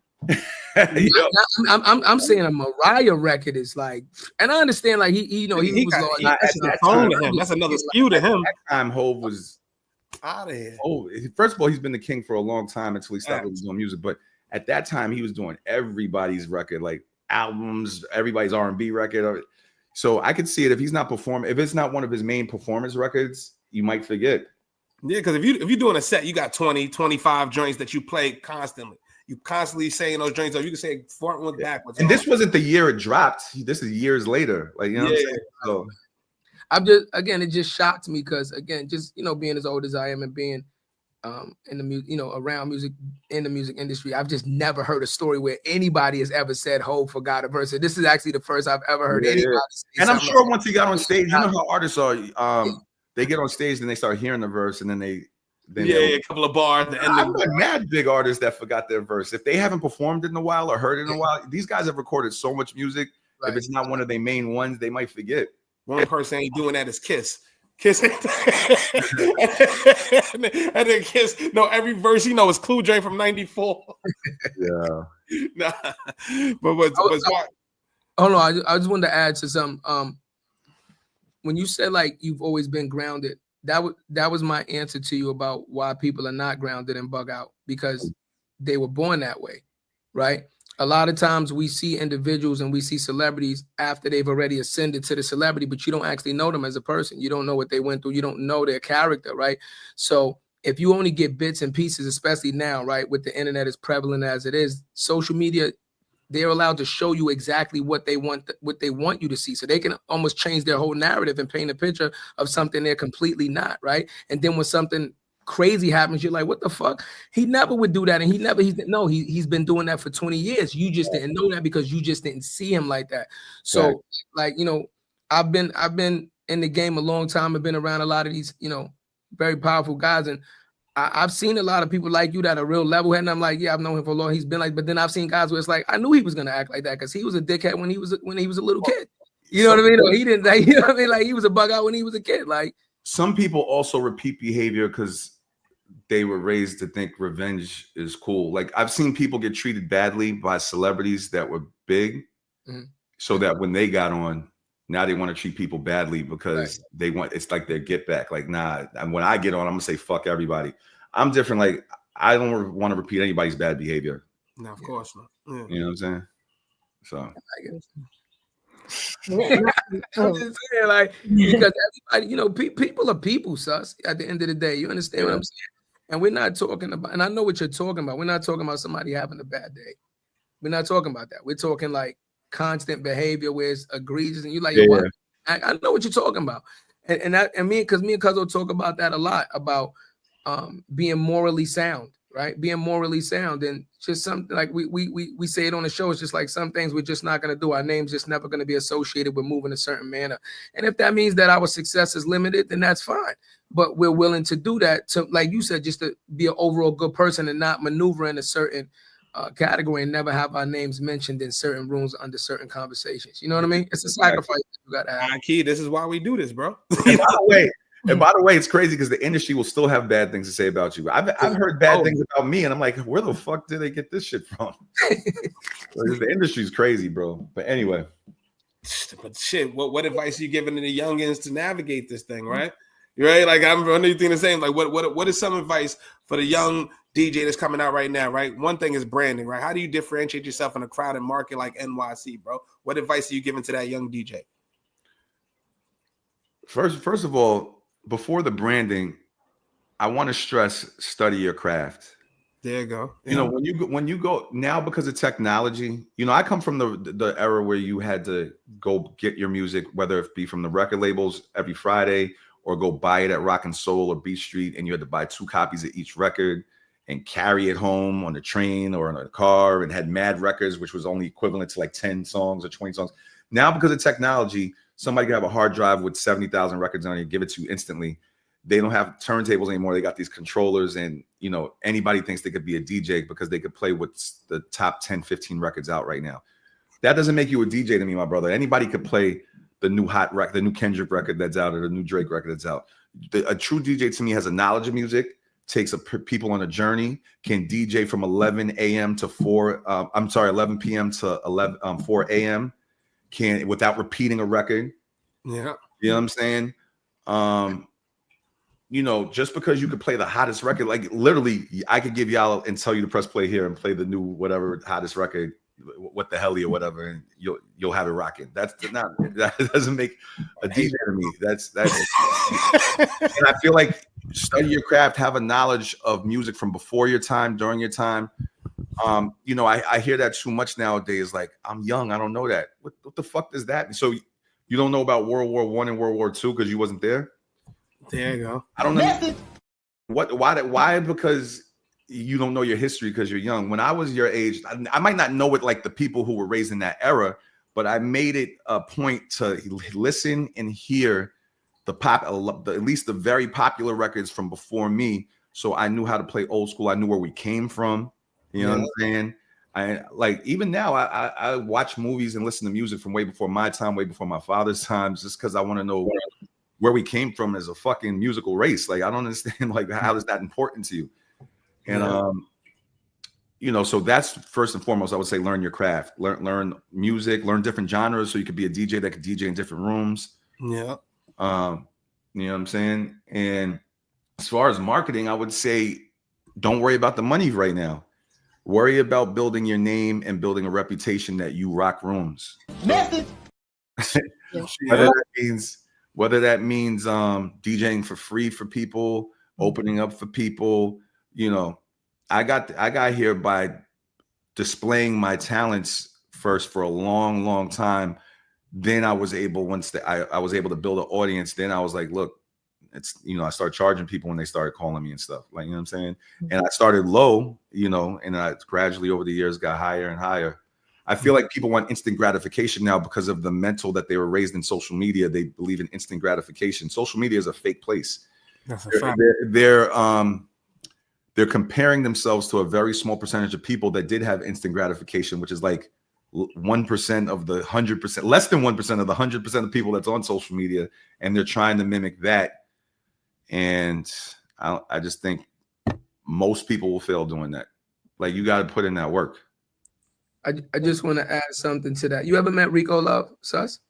C: I'm saying a Mariah record is like, and I understand like he was
B: lost. That's another skew to him.
E: That time Hov was
B: out of here.
E: First of all, he's been the king for a long time until he started doing music. But at that time, he was doing everybody's record, like albums, everybody's R&B record. So I could see it if he's not performing. If it's not one of his main performance records, you might forget.
B: Yeah, because if you're doing a set, you got 20, 25 joints that you play constantly. You constantly saying those joints, or you can say forward, backwards.
E: And this wasn't the year it dropped. This is years later. Like, you know what I'm saying? So
C: it just shocked me because again, just being as old as I am and being in the music, around music in the music industry, I've just never heard a story where anybody has ever said Hov forgot a verse. This is actually the first I've ever heard anybody say.
E: And I'm sure once he got on stage, you know how artists are. They get on stage and they start hearing the verse, and then
B: a couple of bars.
E: I'm like mad big artists that forgot their verse. If they haven't performed it in a while or heard it in a while, these guys have recorded so much music. Right. If it's not one of their main ones, they might forget.
B: One person ain't doing that is Kiss. And then Kiss. No, every verse is Clue J from '94.
E: Yeah.
B: Nah. But
C: hold on. I just wanted to add to something. When you said like you've always been grounded, that was my answer to you about why people are not grounded and bug out, because they were born that way, right? A lot of times we see individuals and we see celebrities after they've already ascended to the celebrity, but you don't actually know them as a person. You don't know what they went through. You don't know their character, right? So if you only get bits and pieces, especially now, right, with the internet as prevalent as it is, social media they're allowed to show you exactly what they want you to see. So they can almost change their whole narrative and paint a picture of something they're completely not, right? And then when something crazy happens, you're like, what the fuck? He never would do that. And he's been doing that for 20 years. You just didn't know that because you just didn't see him like that. So
E: Right.
C: like, you know, I've been in the game a long time. I've been around a lot of these, you know, very powerful guys. And I've seen a lot of people like you that are real level head. And I'm like, yeah, I've known him for a long. He's been like, but then I've seen guys where it's like, I knew he was going to act like that because he was a dickhead when he was a little kid. You know what I mean? Or he didn't, like, you know what I mean? Like he was a bug out when he was a kid. Like
E: some people also repeat behavior because they were raised to think revenge is cool. Like I've seen people get treated badly by celebrities that were big, so that when they got on, now they want to treat people badly because they want, it's like their get back. Like, nah, when I get on, I'm gonna say fuck everybody. I'm different. Like I don't want to repeat anybody's bad behavior.
B: No, of course not. Yeah.
E: You know what I'm saying? So
C: I'm just saying, like, because everybody, you know, people are people, sus. At the end of the day, you understand what I'm saying? And we're not talking about, and I know what you're talking about. We're not talking about somebody having a bad day. We're not talking about that. We're talking like constant behavior where it's egregious, and you're like, what? I know what you're talking about. And me and Cuzzo talk about that a lot, about being morally sound, right? Being morally sound, and just something like we say it on the show. It's just like some things we're just not going to do. Our name's just never going to be associated with moving a certain manner. And if that means that our success is limited, then that's fine. But we're willing to do that to, like you said, just to be an overall good person and not maneuver in a certain category and never have our names mentioned in certain rooms under certain conversations. You know what I mean? It's a sacrifice you got to have.
B: Key, this is why we do this, bro.
E: And by the way, it's crazy because the industry will still have bad things to say about you. I've heard bad things about me, and I'm like, where the fuck did they get this shit from? The industry's crazy, bro. But anyway.
B: But shit, what advice are you giving to the youngins to navigate this thing, right? Right? Like I'm running the same. Like what is some advice for the young DJ that's coming out right now, right? One thing is branding, right? How do you differentiate yourself in a crowded market like NYC, bro? What advice are you giving to that young DJ?
E: First of all, before the branding, I want to stress study your craft.
B: There you go.
E: You know, when you go now, because of technology, you know, I come from the era where you had to go get your music, whether it be from the record labels every Friday or go buy it at Rock and Soul or Beach Street, and you had to buy 2 copies of each record and carry it home on the train or in a car, and had mad records, which was only equivalent to like 10 songs or 20 songs. Now, because of technology, somebody can have a hard drive with 70,000 records on it and give it to you instantly. They don't have turntables anymore. They got these controllers, and, you know, anybody thinks they could be a DJ because they could play what's the top 10, 15 records out right now. That doesn't make you a DJ to me, my brother. Anybody could play the new hot record, the new Kendrick record that's out, or the new Drake record that's out. A true DJ to me has a knowledge of music, takes people on a journey, can DJ from 11 a.m. to 11 p.m. to 4 a.m. can, without repeating a record.
B: Yeah.
E: You know what I'm saying? You know, just because you could play the hottest record, like literally I could give y'all and tell you to press play here and play the new whatever hottest record, what the hell or whatever, and you'll have it rocking. That doesn't make a DJ to me. That's and I feel like study your craft, have a knowledge of music from before your time, during your time. You know, I hear that too much nowadays. Like, I'm young, I don't know that. What the fuck does that mean? So you don't know about World War I and World War II because you wasn't there?
B: There you go.
E: I don't know. Why? Because you don't know your history because you're young. When I was your age, I might not know it like the people who were raised in that era, but I made it a point to listen and hear at least the very popular records from before me. So I knew how to play old school. I knew where we came from. You know what I'm saying? I like, even now I watch movies and listen to music from way before my time, way before my father's times, just because I want to know where we came from as a fucking musical race. Like, I don't understand, like, how is that important to you? And you know, so that's first and foremost. I would say learn your craft, learn music, learn different genres, so you could be a DJ that could DJ in different rooms.
B: Yeah.
E: You know what I'm saying? And as far as marketing, I would say don't worry about the money right now. Worry about building your name and building a reputation that you rock rooms. Whether that means DJing for free for people, opening up for people, you know, I got here by displaying my talents first for a long, long time. Then I was able, I was able to build an audience. Then I was like, look, it's, you know, I started charging people when they started calling me and stuff, like, you know what I'm saying? And I started low, you know, and I gradually over the years got higher and higher. I feel like people want instant gratification now because of the mental that they were raised in social media. They believe in instant gratification. Social media is a fake place.
B: That's a fact.
E: They're comparing themselves to a very small percentage of people that did have instant gratification, which is like 1% of the 100%, less than 1% of the 100% of people that's on social media, and they're trying to mimic that. And I just think most people will fail doing that. Like, you got to put in that work.
C: I just want to add something to that. You ever met Rico Love, Suss?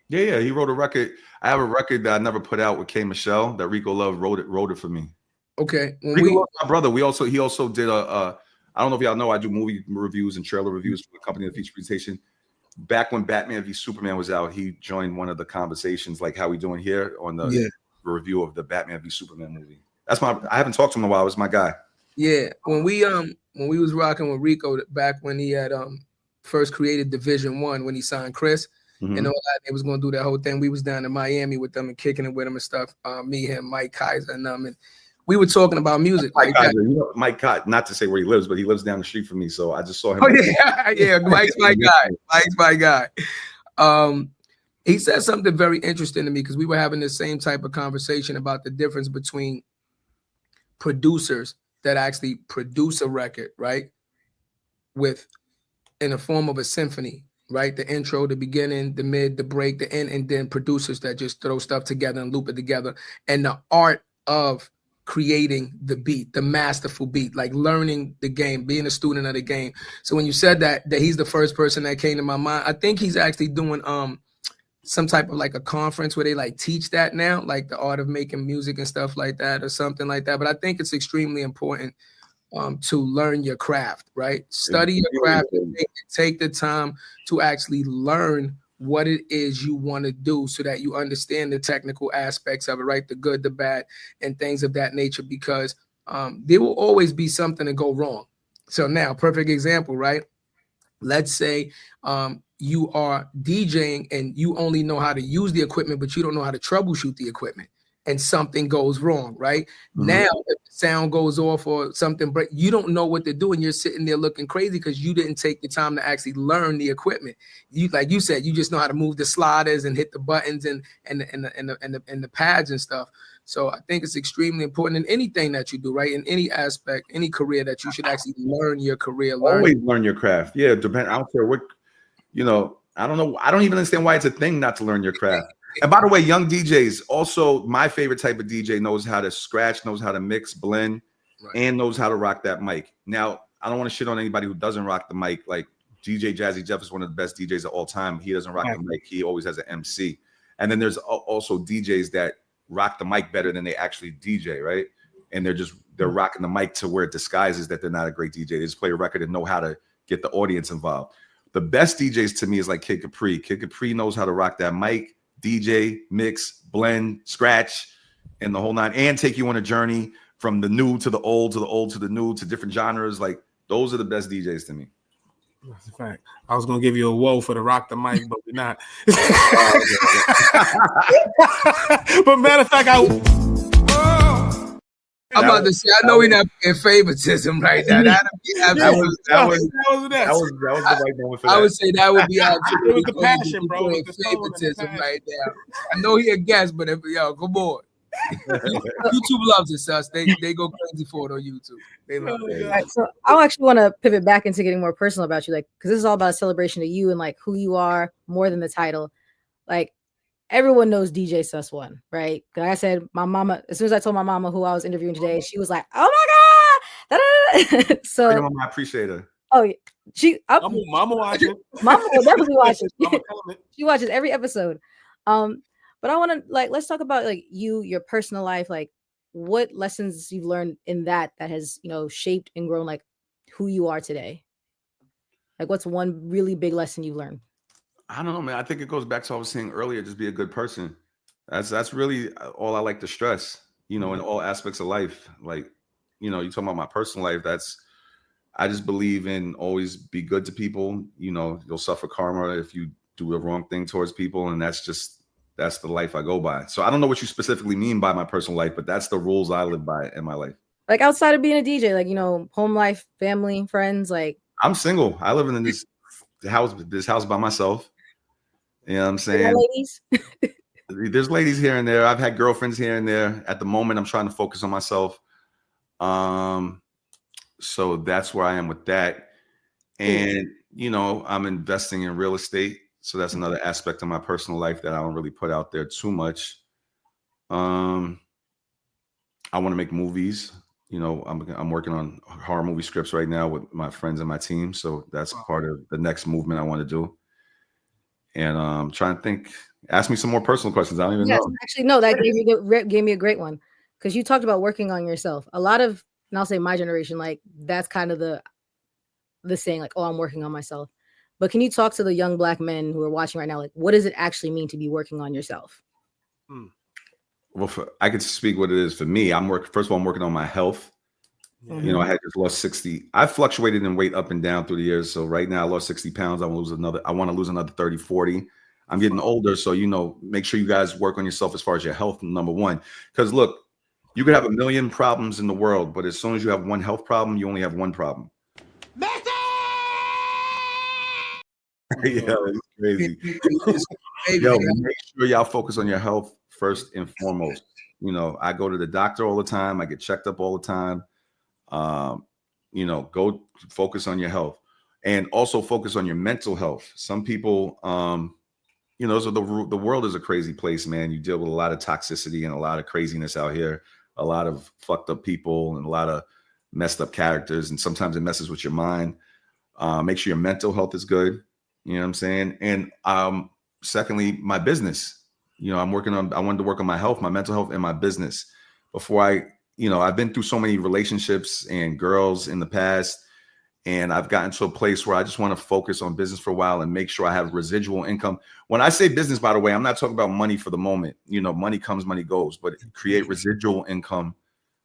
E: Yeah. He wrote a record. I have a record that I never put out with K. Michelle that Rico Love wrote it for me.
C: Okay.
E: Rico Love, my brother. He also did I don't know if y'all know, I do movie reviews and trailer reviews for the company that feature presentation. Back when Batman v Superman was out, he joined one of the conversations, like how we doing here on the review of the Batman v Superman movie. I haven't talked to him in a while. It was my guy. Yeah.
C: When we was rocking with Rico back when he had first created Division 1, when he signed Chris and all that, they was gonna do that whole thing. We was down in Miami with them and kicking it with him and stuff. Me, him, Mike Kaiser, and we were talking about music.
E: Mike Kaiser, you know, Mike Kaiser, not to say where he lives, but he lives down the street from me. So I just saw him.
C: Oh yeah. Mike's my guy. Mike's my guy. He said something very interesting to me because we were having the same type of conversation about the difference between producers that actually produce a record, right, with in the form of a symphony, right? The intro, the beginning, the mid, the break, the end, and then producers that just throw stuff together and loop it together. And the art of creating the beat, the masterful beat, like learning the game, being a student of the game. So when you said that he's the first person that came to my mind, I think he's actually doing some type of like a conference where they like teach that now, like the art of making music and stuff like that or something like that. But I think it's extremely important to learn your craft, right? Study your craft and take the time to actually learn what it is you want to do so that you understand the technical aspects of it, right? The good, the bad, and things of that nature, because there will always be something to go wrong. So now, perfect example, right? Let's say you are DJing and you only know how to use the equipment, but you don't know how to troubleshoot the equipment, and something goes wrong, right? Now, if the sound goes off or something, but you don't know what to do, and you're sitting there looking crazy because you didn't take the time to actually learn the equipment. You, like you said, you just know how to move the sliders and hit the buttons and the pads and stuff. So I think it's extremely important in anything that you do, right? In any aspect, any career, that you should actually learn your career.
E: Always learn your craft. Yeah, depend. I don't care what, you know. I don't know. I don't even understand why it's a thing not to learn your craft. And by the way, young DJs, also my favorite type of DJ knows how to scratch, knows how to mix, blend, and knows how to rock that mic. Now, I don't want to shit on anybody who doesn't rock the mic. Like DJ Jazzy Jeff is one of the best DJs of all time. He doesn't rock the mic. He always has an MC. And then there's also DJs that rock the mic better than they actually DJ, right? And they're rocking the mic to where it disguises that they're not a great DJ. They just play a record and know how to get the audience involved. The best DJs to me is like Kid Capri. Kid Capri knows how to rock that mic, DJ, mix, blend, scratch, and the whole nine, and take you on a journey from the new to the old, to the old to the new, to different genres. Like, those are the best DJs to me.
B: That's a fact. I was gonna give you a whoa for the rock the mic, but we're not. But matter of fact,
C: I'm about to say, I know we're not in favoritism right now. That was
E: the right moment for that.
C: I would say that would be
B: it was the passion, bro.
C: Favoritism right there. I know he a guest, but if come on. YouTube loves it, Suss. They go crazy for it on YouTube. They love it.
D: Right, so I actually want to pivot back into getting more personal about you, like, because this is all about a celebration of you and like who you are more than the title. Like, everyone knows DJ Suss One, right? Like I said, my mama, as soon as I told my mama who I was interviewing today, she was like, "Oh my God!" So
E: I appreciate her.
D: Oh, yeah.
B: Mama watching.
D: Mama will definitely watch it. She watches every episode. But I want to let's talk about like your personal life, like what lessons you've learned in that has shaped and grown like who you are today. Like, what's one really big lesson you've learned?
E: I don't know, man. I think it goes back to what I was saying earlier. Just be a good person. That's really all I like to stress. In all aspects of life. Like, you talking about my personal life. I just believe in always be good to people. You know, you'll suffer karma if you do the wrong thing towards people, and that's the life I go by. So I don't know what you specifically mean by my personal life, but that's the rules I live by in my life.
D: Like outside of being a DJ, like, you know, home life, family, friends, like.
E: I'm single. I live in this house by myself. You know what I'm saying?
D: Ladies?
E: There's ladies here and there. I've had girlfriends here and there. At the moment, I'm trying to focus on myself. So that's where I am with that. And, you know, I'm investing in real estate. So that's another aspect of my personal life that I don't really put out there too much. I want to make movies. You know, I'm working on horror movie scripts right now with my friends and my team. So that's part of the next movement I want to do. And I'm trying to think. Ask me some more personal questions. I don't even know.
D: Actually, no, that gave me a great one, because you talked about working on yourself. A lot of, and I'll say my generation, like that's kind of the saying, like, oh, I'm working on myself. But can you talk to the young Black men who are watching right now? Like, what does it actually mean to be working on yourself?
E: Well, I could speak what it is for me. First of all, I'm working on my health. You know, I had just lost 60. I fluctuated in weight up and down through the years. So right now I lost 60 pounds. I want to lose another 30, 40. I'm getting older. So, you know, make sure you guys work on yourself as far as your health, number one. Because look, you could have a million problems in the world, but as soon as you have one health problem, you only have one problem. Yeah, it's crazy. Yo, make sure y'all focus on your health first and foremost. You know, I go to the doctor all the time. I get checked up all the time. You know, go focus on your health, and also focus on your mental health. Some people, you know, so the world is a crazy place, man. You deal with a lot of toxicity and a lot of craziness out here, a lot of fucked up people and a lot of messed up characters. And sometimes it messes with your mind. Make sure your mental health is good. You know what I'm saying? And secondly, my business. You know, I wanted to work on my health, my mental health, and my business before you know, I've been through so many relationships and girls in the past, and I've gotten to a place where I just want to focus on business for a while and make sure I have residual income. When I say business, by the way, I'm not talking about money for the moment. You know, money comes, money goes, but create residual income,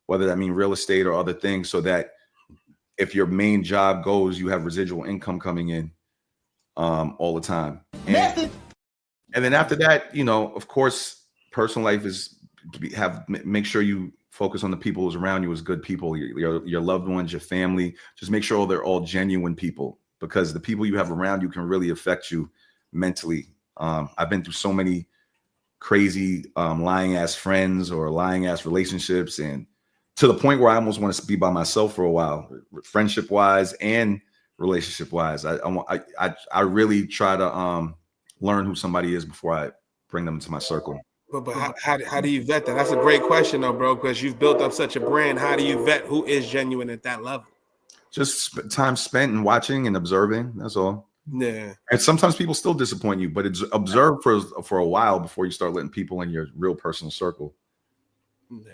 E: whether that mean real estate or other things, so that if your main job goes, you have residual income coming in all the time. And then after that, you know, of course, personal life is make sure you focus on the people who's around you as good people, your loved ones, your family. Just make sure they're all genuine people, because the people you have around you can really affect you mentally. I've been through so many crazy lying ass friends or lying ass relationships, and to the point where I almost want to be by myself for a while, friendship wise and relationship wise. I really try to learn who somebody is before I bring them into my circle.
B: But how do you vet that? That's a great question, though, bro, because you've built up such a brand. How do you vet who is genuine at that level?
E: Just time spent and watching and observing. That's all.
B: Yeah.
E: And sometimes people still disappoint you, but it's observe for a while before you start letting people in your real personal circle.
B: Yeah.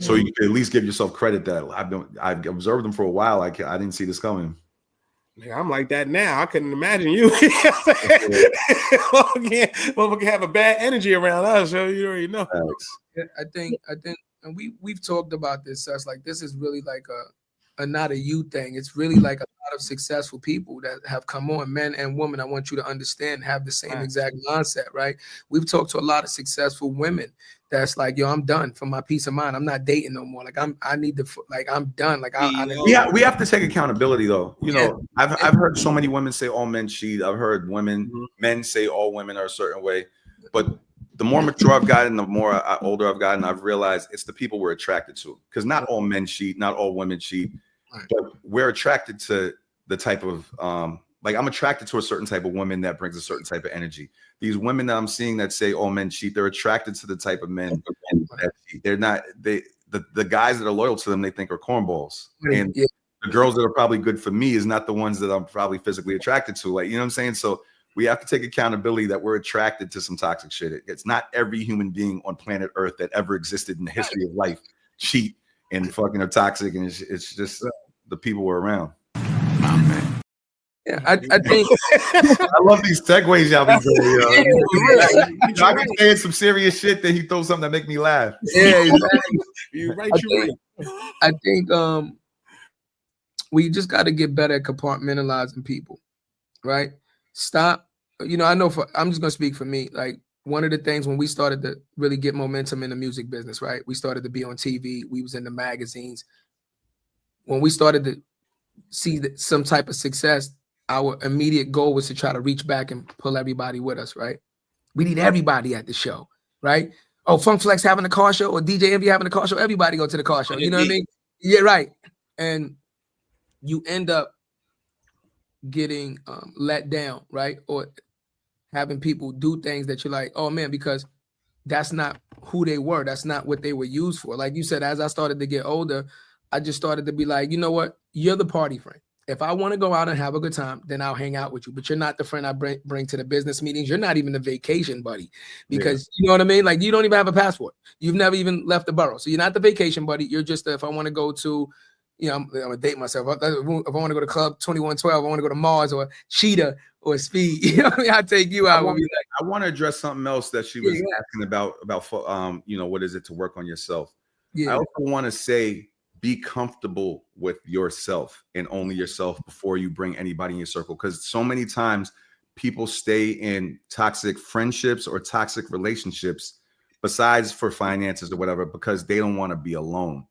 E: So you can at least give yourself credit that I've observed them for a while. I didn't see this coming.
B: Man, I'm like that now. I couldn't imagine you. Motherfucker have a bad energy around us, so you already know.
C: I think, and we've talked about this. So it's like, this is really like a not a you thing. It's really like a lot of successful people that have come on, men and women. I want you to understand, have the same exact mindset, right? We've talked to a lot of successful women that's like, yo, I'm done for my peace of mind. I'm not dating no more. Like I'm done. Like
E: we have to take accountability though. You know, I've heard so many women say all men cheat. I've heard men say all women are a certain way, but the more mature I've gotten, the more older I've gotten, I've realized it's the people we're attracted to. Because not all men cheat, not all women cheat, but we're attracted to the type of like I'm attracted to a certain type of woman that brings a certain type of energy. These women that I'm seeing that say all men cheat, they're attracted to the type of men that cheat. They're not the guys that are loyal to them, they think are cornballs. And the girls that are probably good for me is not the ones that I'm probably physically attracted to. Like, you know what I'm saying? So we have to take accountability that we're attracted to some toxic shit. It's not every human being on planet Earth that ever existed in the history of life cheat and fucking are toxic, and it's just the people we're around.
C: Yeah, I think
E: I love these segues y'all be doing. I be saying some serious shit, then he throws something that make me laugh.
C: Yeah, exactly.
B: You're right.
C: I think we just got to get better at compartmentalizing people, right? Stop. You know, I know I'm just going to speak for me. Like, one of the things when we started to really get momentum in the music business, right? We started to be on TV. We was in the magazines. When we started to see some type of success, our immediate goal was to try to reach back and pull everybody with us, right? We need everybody at the show, right? Oh, Funk Flex having a car show or DJ Envy having a car show. Everybody go to the car show. You know what I mean? Yeah, right. And you end up getting let down, right? Or having people do things that you're like, oh man, because that's not who they were. That's not what they were used for. Like you said, as I started to get older, I just started to be like, you know what? You're the party friend. If I want to go out and have a good time, then I'll hang out with you. But you're not the friend I bring to the business meetings. You're not even the vacation buddy, because you know what I mean? Like, you don't even have a passport. You've never even left the borough. So you're not the vacation buddy. You're just, if I want to go to, you know, I'm going to date myself. If I want to go to Club 2112, I want to go to Mars or Cheetah or Speed. You know what I mean? I'll take you out.
E: I want to address something else that she was asking about, you know, what is it to work on yourself? I also want to say, be comfortable with yourself and only yourself before you bring anybody in your circle. Because so many times people stay in toxic friendships or toxic relationships, besides for finances or whatever, because they don't want to be alone.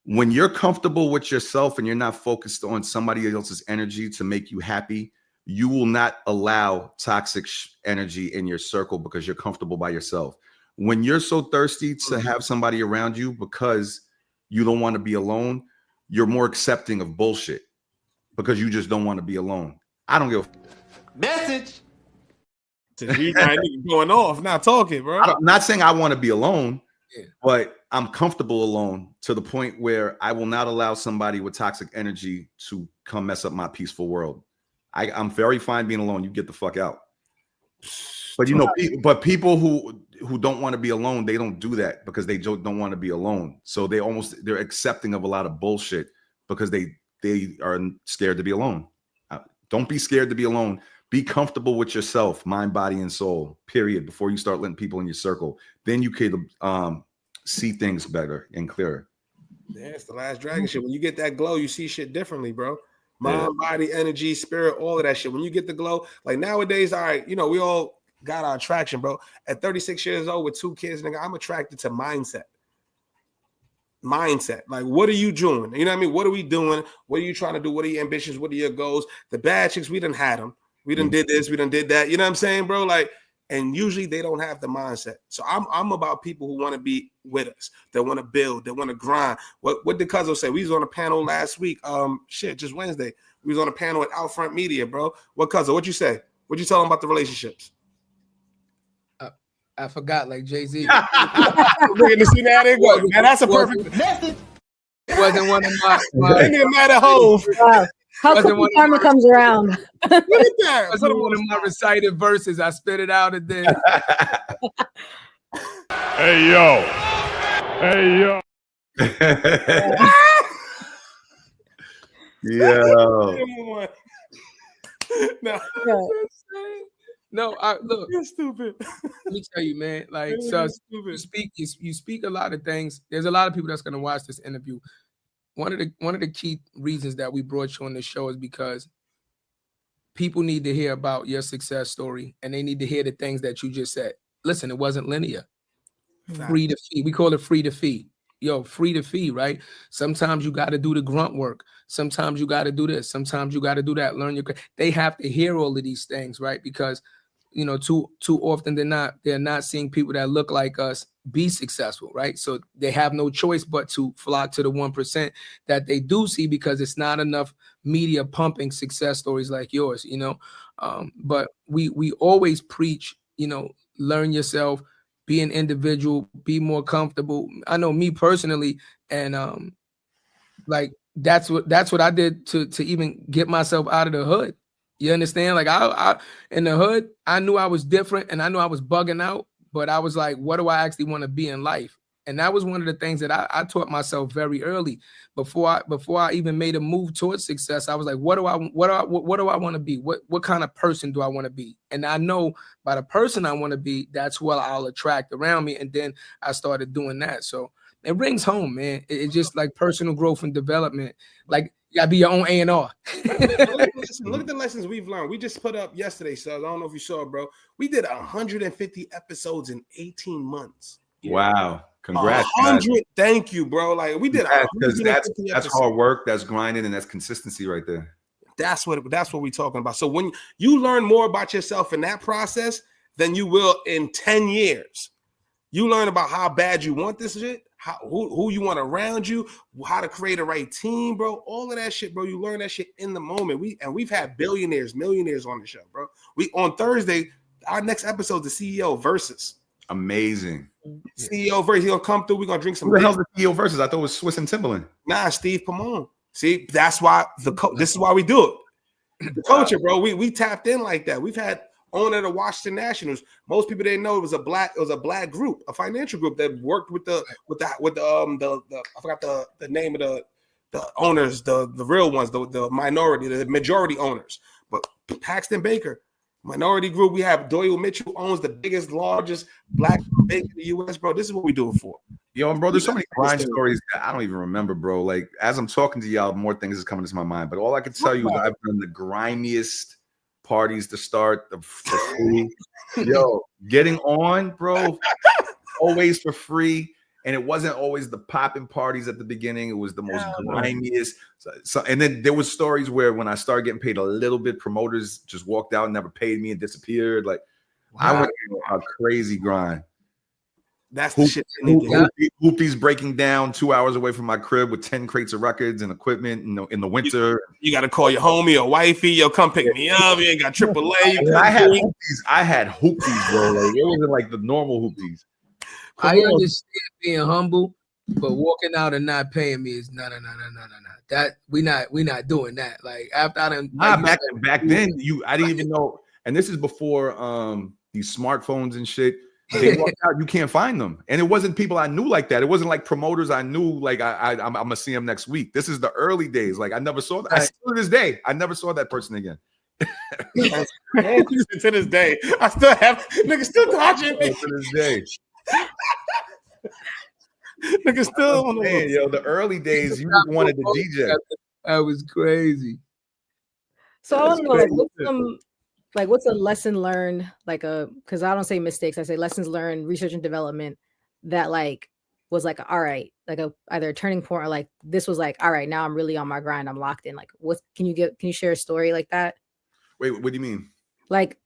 E: When you're comfortable with yourself and you're not focused on somebody else's energy to make you happy, you will not allow toxic energy in your circle because you're comfortable by yourself. When you're so thirsty to have somebody around you because you don't want to be alone, you're more accepting of bullshit because you just don't want to be alone. I don't give a
B: message. Going off, not talking, bro.
E: I'm not saying I want to be alone, but I'm comfortable alone to the point where I will not allow somebody with toxic energy to come mess up my peaceful world. I'm very fine being alone. You get the fuck out. But you know, people who don't want to be alone, they don't do that because they don't want to be alone. So they're accepting of a lot of bullshit because they are scared to be alone. Don't be scared to be alone. Be comfortable with yourself, mind, body, and soul, period, before you start letting people in your circle. Then you could see things better and clearer.
B: Yeah, it's the last dragon shit. When you get that glow, you see shit differently, bro. Mind, body, energy, spirit, all of that shit. When you get the glow, like nowadays, all right, you know, we all got our attraction, bro. At 36 years old with 2 kids, nigga, I'm attracted to mindset. Like, what are you doing? You know what I mean? What are we doing? What are you trying to do? What are your ambitions? What are your goals? The bad chicks, we done had them. We done did this. We done did that. You know what I'm saying, bro? Like, and usually they don't have the mindset. So I'm about people who want to be with us, that want to build, that want to grind. What did Cuzzo say? We was on a panel last week. Just Wednesday. We was on a panel at Outfront Media, bro. What Cuzzo? What'd you say? What'd you tell them about the relationships?
C: I forgot, like Jay-Z.
B: Bringing to see that they go. Man, that's a perfect message.
C: It wasn't one of my
B: ain't even mad at Hove.
D: Wow. How quickly karma comes around.
B: Look at that.
C: It wasn't one of my recited verses. I spit it out and then.
F: Hey yo.
E: Yo.
C: No, look.
B: You're stupid.
C: Let me tell you, man. Like, so you speak a lot of things. There's a lot of people that's gonna watch this interview. One of the key reasons that we brought you on the show is because people need to hear about your success story, and they need to hear the things that you just said. Listen, it wasn't linear. Free to feed. We call it free to feed. Yo, free to feed, right? Sometimes you got to do the grunt work. Sometimes you got to do this. Sometimes you got to do that. Learn your. They have to hear all of these things, right? Because you know, too often they're not seeing people that look like us be successful, right? So they have no choice but to flock to the 1% that they do see, because it's not enough media pumping success stories like yours, you know. But we always preach, you know, learn yourself, be an individual, be more comfortable. I know me personally, and like that's what I did to even get myself out of the hood. You understand? Like I in the hood, I knew I was different and I knew I was bugging out, but I was like, what do I actually want to be in life? And that was one of the things that I taught myself very early. Before I even made a move towards success, I was like, what do I want to be? What kind of person do I want to be? And I know by the person I want to be, that's what I'll attract around me. And then I started doing that. So it rings home, man. It's just like personal growth and development. Like You gotta be your own A&R.
B: Look at the lessons we've learned. We just put up yesterday, so I don't know if you saw it, bro. We did 150 episodes in 18 months.
E: Wow. Congrats.
B: 100. Thank you, bro. Like we did
E: because that's hard work, that's grinding, and that's consistency right there.
B: That's what we're talking about. So when you learn more about yourself in that process than you will in 10 years, you learn about how bad you want this shit, who you want around you, how to create a right team, bro. All of that shit, bro. You learn that shit in the moment. We've had billionaires, millionaires on the show, bro. We on Thursday, our next episode, the CEO versus.
E: Amazing.
B: CEO versus. He'll come through. We're gonna drink some.
E: Who the hell's the CEO versus? I thought it was Swiss and Timberland.
B: Nah, Steve Pomone. See, that's why this is why we do it. The culture, bro. We tapped in like that. We've had owner of the Washington Nationals. Most people didn't know it was a black group, a financial group that worked with the I forgot the name of the owners, the real ones, the minority, the majority owners. But Paxton Baker, minority group. We have Doyle Mitchell, who owns the biggest, largest black bank in the U.S., bro. This is what we do it for.
E: Yo, bro, there's so many grind stories that I don't even remember, bro. Like, as I'm talking to y'all, more things is coming to my mind. But all I can tell you is I've done the grimiest parties to start, for free. Yo, getting on, bro, always for free. And it wasn't always the popping parties at the beginning. It was the most grimiest. So, and then there was stories where when I started getting paid a little bit, promoters just walked out and never paid me and disappeared. Like, I went through a crazy grind.
B: That's the shit.
E: Hoopies breaking down 2 hours away from my crib with 10 crates of records and equipment in the winter.
B: You got to call your homie or wifey. Yo, come pick me up. You ain't got AAA.
E: I had hoopies, bro. Like, it wasn't like the normal hoopies.
C: I understand being humble, but walking out and not paying me is no. That we not doing that. Like after I done
E: back then, I didn't even know. And this is before these smartphones and shit. They walked out, you can't find them. And it wasn't people I knew like that. It wasn't like promoters I knew, like I'm gonna see them next week. This is the early days. Like I never saw that. Still to this day, I never saw that person again.
B: To this day, I still have niggas still dodging me.
E: To this day.
B: Niggas still on the
E: yo, the early days, you wanted to DJ.
C: That was crazy.
D: So I want to know, what's a lesson learned, because I don't say mistakes, I say lessons learned, research and development that was all right, either a turning point or this was all right, now I'm really on my grind, I'm locked in. Can you share a story like that?
E: Wait, what do you mean?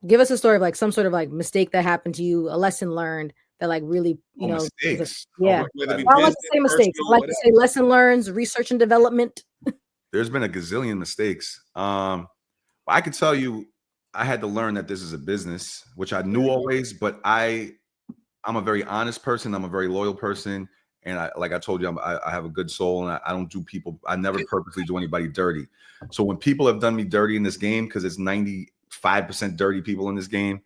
D: Give us a story of some sort of mistake that happened to you, a lesson learned that really,
E: mistakes.
D: Yeah. I don't like to say mistakes. I like to say lesson learns, research and development.
E: There's been a gazillion mistakes. I can tell you, I had to learn that this is a business, which I knew always, but I'm a very honest person. I'm a very loyal person. And I told you, I have a good soul and I don't do people. I never purposely do anybody dirty. So when people have done me dirty in this game, because it's 95% dirty people in this game,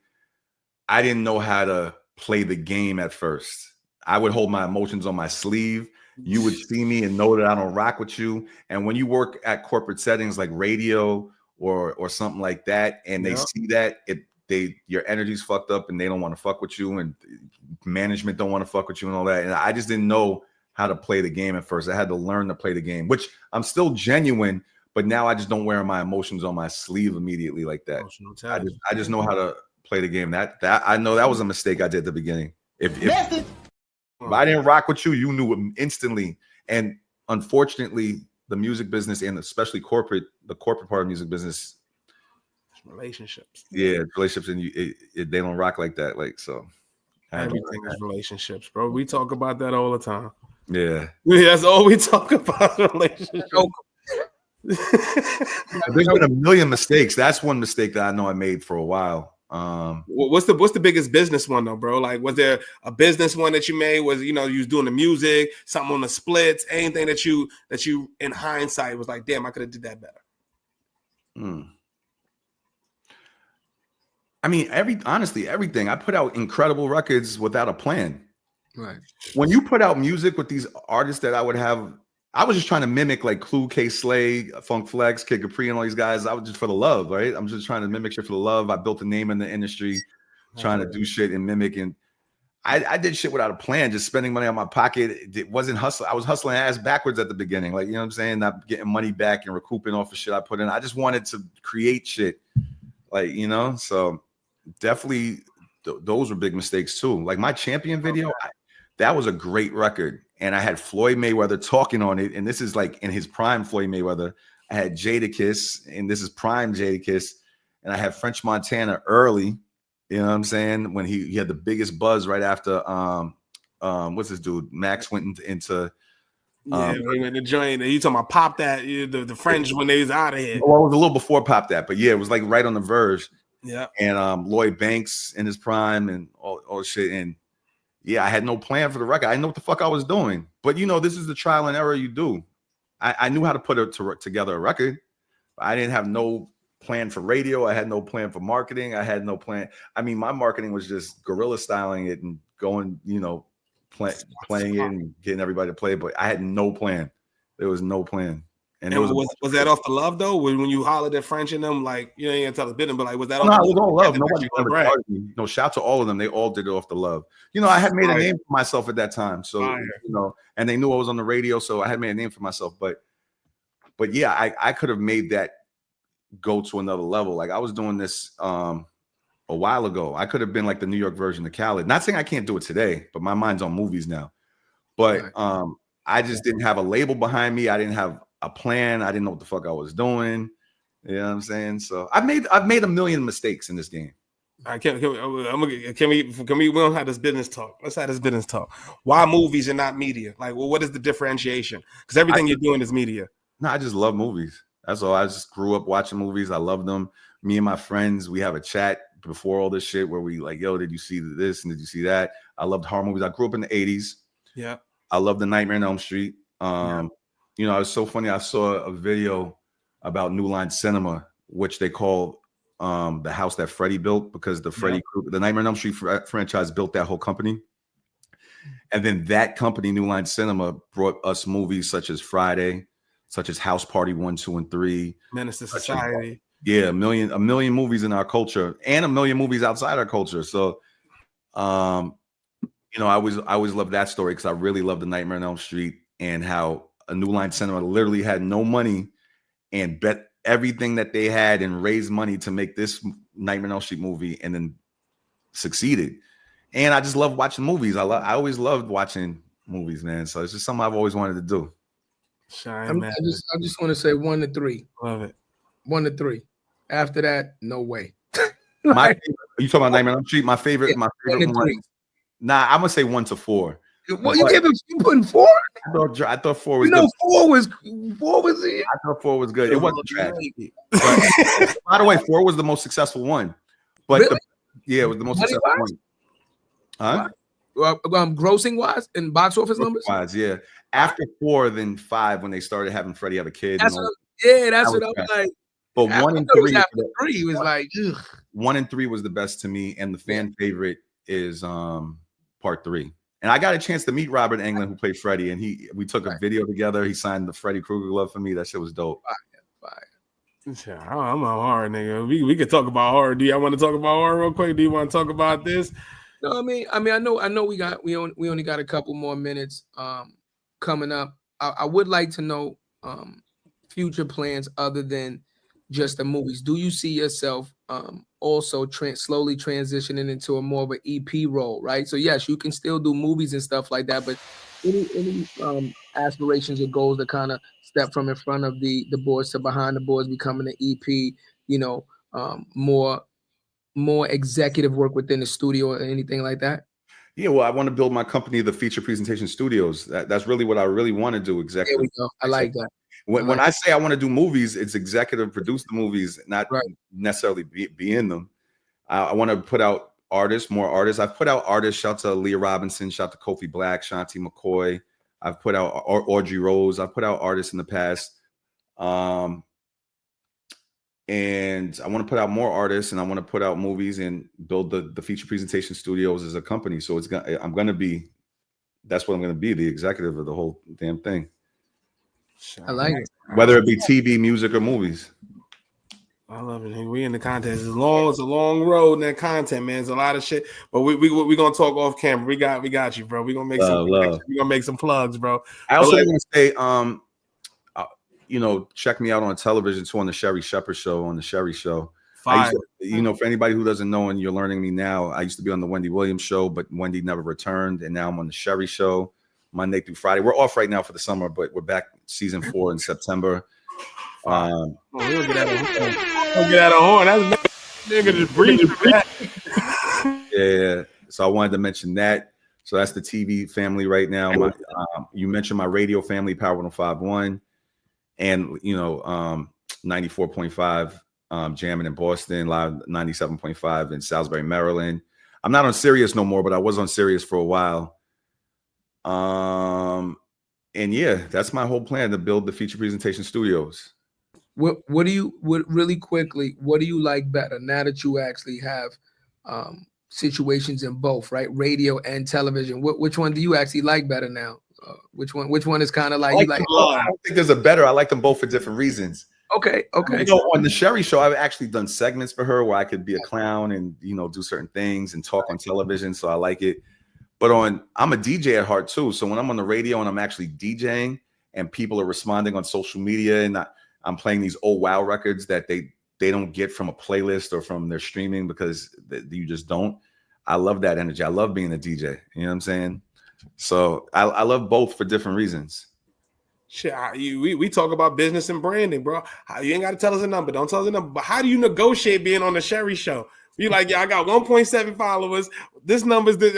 E: I didn't know how to play the game at first. I would hold my emotions on my sleeve. You would see me and know that I don't rock with you. And when you work at corporate settings like radio or something like that, and they see that, your energy's fucked up and they don't want to fuck with you, and management don't want to fuck with you and all that. And I just didn't know how to play the game at first. I had to learn to play the game, which I'm still genuine, but now I just don't wear my emotions on my sleeve immediately like that. I just know how to play the game. That I know that was a mistake I did at the beginning. If I didn't rock with you, you knew it instantly. And unfortunately, the music business and especially the corporate part of music business,
B: relationships.
E: Yeah, relationships, and they don't rock like that. So
B: everything is relationships, bro. We talk about that all the time.
E: Yeah,
B: that's all we talk about. Relationships.
E: There's been a million mistakes. That's one mistake that I know I made for a while.
B: What's the biggest business one though, bro? Was there a business one that you made? Was you was doing the music, something on the splits, anything that you in hindsight was damn, I could have did that better.
E: I mean, honestly, everything. I put out incredible records without a plan.
C: Right.
E: When you put out music with these artists that I was just trying to mimic Clue, K Slay, Funk Flex, Kid Capri, and all these guys. I was just for the love, right? I'm just trying to mimic shit for the love. I built a name in the industry, trying to do shit and mimic. And I did shit without a plan, just spending money out of my pocket. It wasn't hustling. I was hustling ass backwards at the beginning. Like, you know what I'm saying? Not getting money back and recouping off the shit I put in. I just wanted to create shit. Like, you know, so definitely those were big mistakes too. Like my Champion video, that was a great record. And I had Floyd Mayweather talking on it. And this is like in his prime Floyd Mayweather. I had Jadakiss, and this is prime Jadakiss. And I had French Montana early. You know what I'm saying? When he had the biggest buzz right after what's this dude? Max went into
B: the joint. You talking about Pop That, the French when they was out of here.
E: Well, it was a little before Pop That, but yeah, it was like right on the verge.
B: Yeah.
E: And Lloyd Banks in his prime and all shit. And yeah, I had no plan for the record. I didn't know what the fuck I was doing. But you know, this is the trial and error you do. I knew how to put together a record. But I didn't have no plan for radio. I had no plan for marketing. I had no plan. I mean, my marketing was just guerrilla styling it and going, you know, playing it and getting everybody to play. But I had no plan. There was no plan. And
B: was that off the love though? When you hollered at French and them, like, you know, you ain't tell us business, but like, was that off
E: it was all love? Nobody ever charged me. No, shout to all of them. They all did it off the love. You know, I had made a name for myself at that time. So, you know, and they knew I was on the radio. So I had made a name for myself. But yeah, I could have made that go to another level. Like I was doing this a while ago. I could have been like the New York version of Khaled. Not saying I can't do it today, but my mind's on movies now. But I just didn't have a label behind me. I didn't have a plan. I didn't know what the fuck I was doing. You know what I'm saying? So I've made a million mistakes in this game.
B: All right, can we don't have this business talk. Let's have this business talk. Why movies and not media? Like, well, what is the differentiation? Because everything you're doing is media.
E: No, I just love movies. That's all. I just grew up watching movies. I love them. Me and my friends, we have a chat before all this shit where we like, yo, did you see this and did you see that? I loved horror movies. I grew up in the 80s. Yeah. I love the Nightmare on Elm Street. You know, it's so funny. I saw a video about New Line Cinema, which they call the house that Freddy built, because the Nightmare on Elm Street franchise built that whole company. And then that company, New Line Cinema, brought us movies such as Friday, such as House Party 1, 2, and 3.
B: Menace to Society.
E: Yeah, a million movies in our culture and a million movies outside our culture. So, you know, I always loved that story because I really loved the Nightmare on Elm Street and how a New Line Cinema literally had no money and bet everything that they had and raised money to make this Nightmare on Elm Street movie and then succeeded. And I just love watching movies. I always loved watching movies, man. So it's just something I've always wanted to do.
C: I just want to say 1 to 3.
B: Love it.
C: 1 to 3. After that, no way.
E: You talking about Nightmare on Elm Street? My favorite one. Nah, I'm gonna say 1 to 4.
C: Well, you putting 4?
E: I thought 4 was.
C: You know,
E: good.
C: 4 was it.
E: I thought 4 was good. It wasn't trash. By the way, 4 was the most successful one. But
C: really?
E: It was the most successful one. Huh?
C: Grossing wise and box office numbers
E: wise, yeah. After 4, then 5, when they started having Freddie have a kid.
C: That's what I was like.
E: But 1 and 3
C: was like, ugh.
E: 1 and 3 was the best to me, and the fan favorite is part 3. And I got a chance to meet Robert Englund, who played Freddie, and we took a video together. He signed the Freddy Krueger glove for me. That shit was dope.
B: Fire. I'm a horror nigga. We could talk about horror. Do y'all want to talk about horror real quick? Do you want to talk about this?
C: No, I mean, I know we only got a couple more minutes coming up. I would like to know future plans other than just the movies. Do you see yourself also slowly transitioning into a more of an EP role, right? So yes, you can still do movies and stuff like that, but any aspirations or goals to kind of step from in front of the boards to behind the boards, becoming an EP, you know, more executive work within the studio or anything like that?
E: Yeah, well, I want to build my company, the Feature Presentation Studios. That's really what I really want to do. Executive.
C: There we go. I like that.
E: When I say I want to do movies, it's executive produce the movies, not necessarily be in them. I want to put out more artists. I've put out artists. Shout to Leah Robinson. Shout to Kofi Black, Shanti McCoy. I've put out Audrey Rose. I've put out artists in the past. And I want to put out more artists, and I want to put out movies and build the Feature Presentation Studios as a company. So that's what I'm going to be, the executive of the whole damn thing.
C: I like it.
E: Whether it be TV, music, or movies.
B: I love it. We in the contest. It's a long road in that content, man. It's a lot of shit. But we gonna talk off camera. We got you, bro. We gonna make some plugs, bro.
E: I also want to say, check me out on television too on the Sherry Shepherd Show. On the Sherry Show, for anybody who doesn't know and you're learning me now, I used to be on the Wendy Williams Show, but Wendy never returned, and now I'm on the Sherry Show Monday through Friday. We're off right now for the summer, but we're back season 4 in September.
B: We'll get out of horn. That's nigga just breathing for that.
E: Yeah. So I wanted to mention that. So that's the TV family right now. You mentioned my radio family, Power 105.1, and 94.5, jamming in Boston, live 97.5 in Salisbury, Maryland. I'm not on Sirius no more, but I was on Sirius for a while. And yeah, that's my whole plan, to build the feature presentation studios.
C: What do you like better now that you actually have situations in both, right? Radio and television. Which one do you actually like better now? Which one is kind of like you like?
E: I don't think there's a better. I like them both for different reasons.
C: Okay.
E: On the Sherry Show, I've actually done segments for her where I could be a clown and do certain things and talk on television. So I like it. But I'm a DJ at heart too. So when I'm on the radio and I'm actually DJing and people are responding on social media and I'm playing these old WoW records that they don't get from a playlist or from their streaming because you just don't. I love that energy. I love being a DJ. You know what I'm saying? So I love both for different reasons.
B: Shit, we talk about business and branding, bro. You ain't got to tell us a number. Don't tell us a number. But how do you negotiate being on the Sherry Show? You like, I got 1.7 followers. This number's
E: the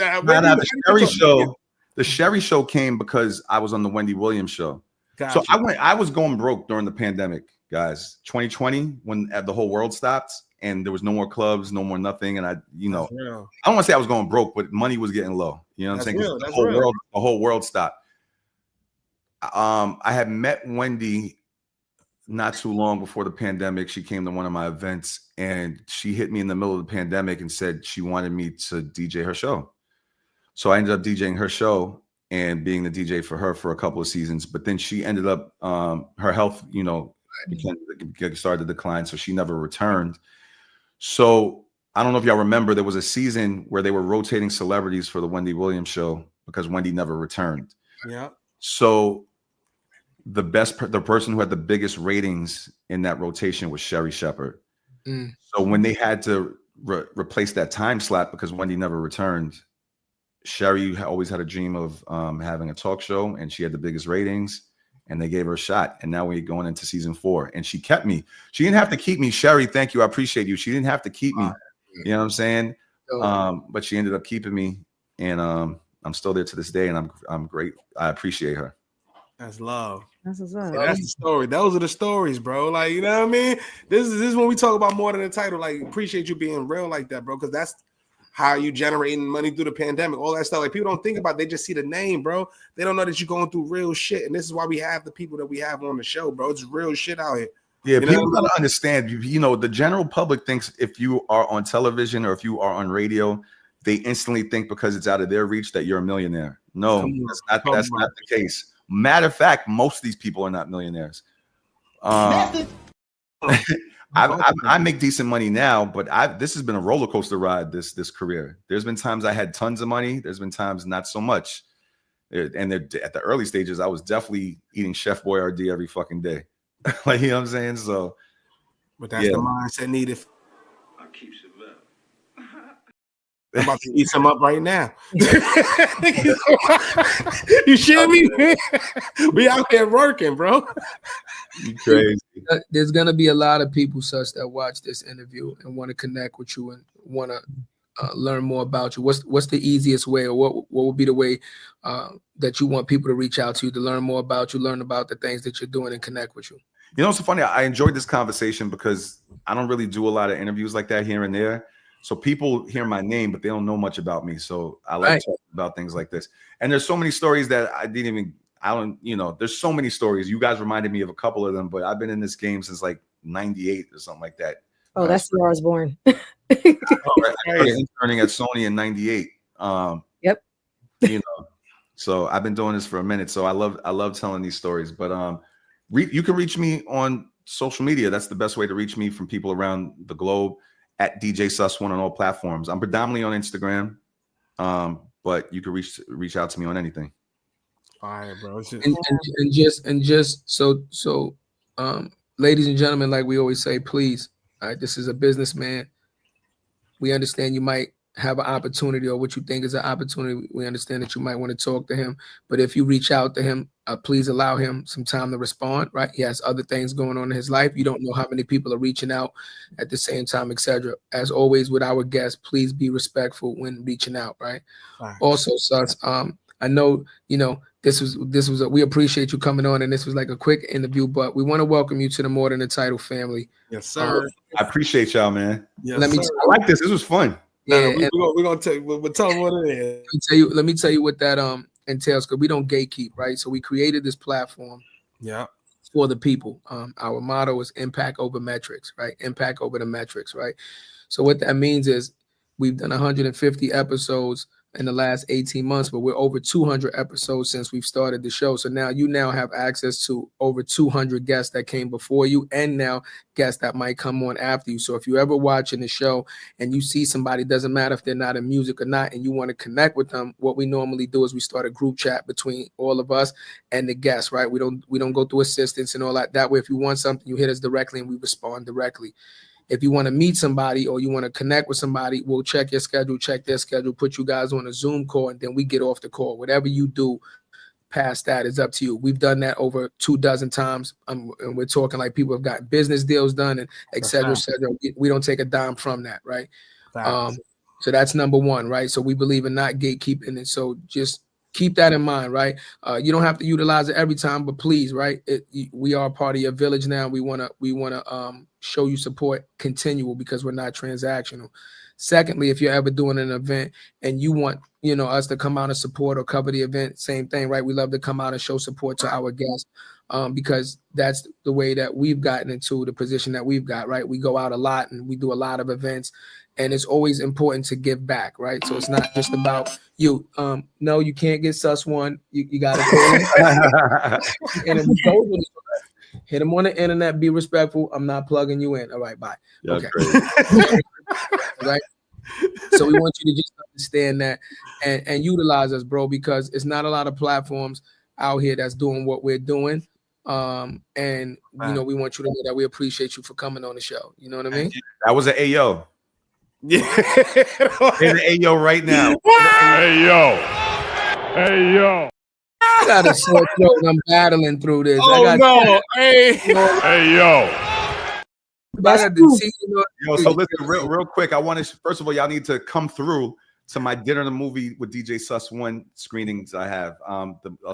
E: Sherry Show came because I was on the Wendy Williams Show. Gotcha. So I was going broke during the pandemic, guys. 2020, when the whole world stopped and there was no more clubs, no more nothing. And I don't want to say I was going broke, but money was getting low. You know what I'm saying? The whole world stopped. I had met Wendy not too long before the pandemic. She came to one of my events and she hit me in the middle of the pandemic and said she wanted me to DJ her show. So I ended up DJing her show and being the DJ for her for a couple of seasons. But then she ended up, her health, started to decline. So she never returned. So I don't know if y'all remember, there was a season where they were rotating celebrities for the Wendy Williams Show because Wendy never returned.
B: Yeah.
E: So the person who had the biggest ratings in that rotation was Sherry Shepherd. So when they had to replace that time slot because Wendy never returned, Sherry always had a dream of having a talk show, and she had the biggest ratings, and they gave her a shot. And now we're going into season 4, and she kept me. She didn't have to keep me. Sherry, thank you. I appreciate you. She didn't have to keep me. You know what I'm saying? But she ended up keeping me, and I'm still there to this day, and I'm great. I appreciate her.
B: That's love.
D: That's what's up.
B: That's the story. Those are the stories, bro. Like, you know what I mean? This is when we talk about more than a title. Like, appreciate you being real like that, bro. Because that's how you generating money through the pandemic, all that stuff. Like, people don't think about it. They just see the name, bro. They don't know that you're going through real shit. And this is why we have the people that we have on the show, bro. It's real shit out here.
E: Yeah, people gotta understand. The general public thinks if you are on television or if you are on radio, they instantly think because it's out of their reach that you're a millionaire. No, that's not the case. Matter of fact, most of these people are not millionaires. I make decent money now, but this has been a roller coaster ride. This career. There's been times I had tons of money. There's been times not so much. And at the early stages, I was definitely eating Chef Boyardee every fucking day. Like, you know what I'm saying? So,
B: but that's the mindset needed. I keep some up. I'm about to eat some up right now. You shit me? We out here working, bro.
E: You crazy.
C: There's gonna be a lot of people such that watch this interview and want to connect with you and want to learn more about you. What's the easiest way, or what would be the way that you want people to reach out to you to learn more about you, learn about the things that you're doing, and connect with you?
E: You know, it's so funny. I enjoyed this conversation because I don't really do a lot of interviews like that here and there. So people hear my name, but they don't know much about me. So I like talking about things like this. And there's so many stories that there's so many stories. You guys reminded me of a couple of them, but I've been in this game since like 98 or something like that.
D: Oh, that's where I was born.
E: I started interning at Sony in 98.
D: Yep.
E: So I've been doing this for a minute. So I love telling these stories, but you can reach me on social media. That's the best way to reach me from people around the globe at DJ Suss1 on all platforms. I'm predominantly on Instagram, but you can reach out to me on anything.
B: All right, bro.
C: And just so ladies and gentlemen, like we always say, please, all right, this is a businessman. We understand you might have an opportunity or what you think is an opportunity. We understand that you might want to talk to him, but if you reach out to him, please allow him some time to respond, right? He has other things going on in his life. You don't know how many people are reaching out at the same time, etc. As always with our guests, please be respectful when reaching out, right? Also, Suss, I know, this was we appreciate you coming on, and this was like a quick interview, but we want to welcome you to the More Than a Title family.
B: Yes, sir.
E: I appreciate y'all, man.
B: Yes,
E: I like this. This was fun.
B: Yeah, we're gonna tell them what it is.
C: Let me tell you what that entails, because we don't gatekeep, right? So we created this platform for the people. Our motto is impact over metrics, right? Impact over the metrics, right? So what that means is we've done 150 episodes in the last 18 months, but we're over 200 episodes since we've started the show. So now you have access to over 200 guests that came before you, and now guests that might come on after you. So if you're ever watching the show and you see somebody, doesn't matter if they're not in music or not, and you want to connect with them, what we normally do is we start a group chat between all of us and the guests, right? We don't go through assistants and all that. That way, if you want something, you hit us directly and we respond directly. If you want to meet somebody or you want to connect with somebody, we'll check your schedule, check their schedule, put you guys on a Zoom call, and then we get off the call. Whatever you do past that is up to you. We've done that over 24 times. And we're talking like people have gotten business deals done and et cetera, et cetera. We don't take a dime from that, right? So that's number one, right? So we believe in not gatekeeping. And so just keep that in mind, right? You don't have to utilize it every time, but please, right? We are part of your village now. We want to show you support continual, because we're not transactional. Secondly, if you're ever doing an event and you want, us to come out and support or cover the event, same thing, right? We love to come out and show support to our guests, because that's the way that we've gotten into the position that we've got, right? We go out a lot and we do a lot of events, and it's always important to give back, right? So it's not just about you. No, you can't get Suss1. You got to go in. And hit him on the internet. Be respectful. I'm not plugging you in. All right, bye.
E: Yeah,
C: okay. Right. So we want you to just understand that and utilize us, bro, because it's not a lot of platforms out here that's doing what we're doing. And we want you to know that we appreciate you for coming on the show. You know what I mean?
E: That was an Ayo.
B: Yeah.
E: In the Ayo right now.
F: Hey yo.
C: I got a sore throat and I'm battling through this.
B: Hey
F: yo.
E: So listen, real quick. I want to, first of all, y'all need to come through to my dinner and the movie with DJ Suss1 screenings I have.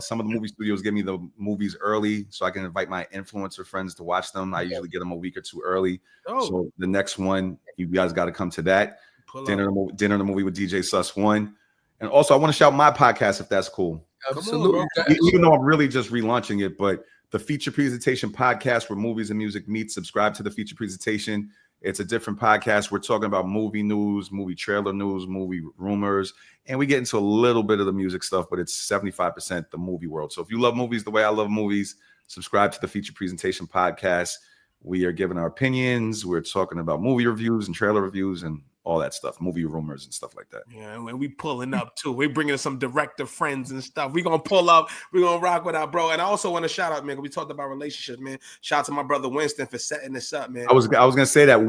E: Some of the movie studios give me the movies early so I can invite my influencer friends to watch them. I usually get them a week or two early. So the next one, you guys got to come to that. Dinner and the movie with DJ Suss1. And also, I want to shout my podcast if that's cool.
C: Absolutely.
E: Even though I'm really just relaunching it, but the Feature Presentation Podcast, where movies and music meet. Subscribe to the Feature Presentation. It's a different podcast. We're talking about movie news, movie trailer news, movie rumors, and we get into a little bit of the music stuff, but it's 75% the movie world. So if you love movies the way I love movies, subscribe to the Feature Presentation Podcast. We are giving our opinions. We're talking about movie reviews and trailer reviews and all that stuff, movie rumors and stuff like that.
B: Yeah, and we pulling up too. We're bringing some director friends and stuff. We're going to pull up. We're going to rock with our bro. And I also want to shout out, man, we talked about relationships, man. Shout out to my brother Winston for setting this up, man.
E: I was going to say that.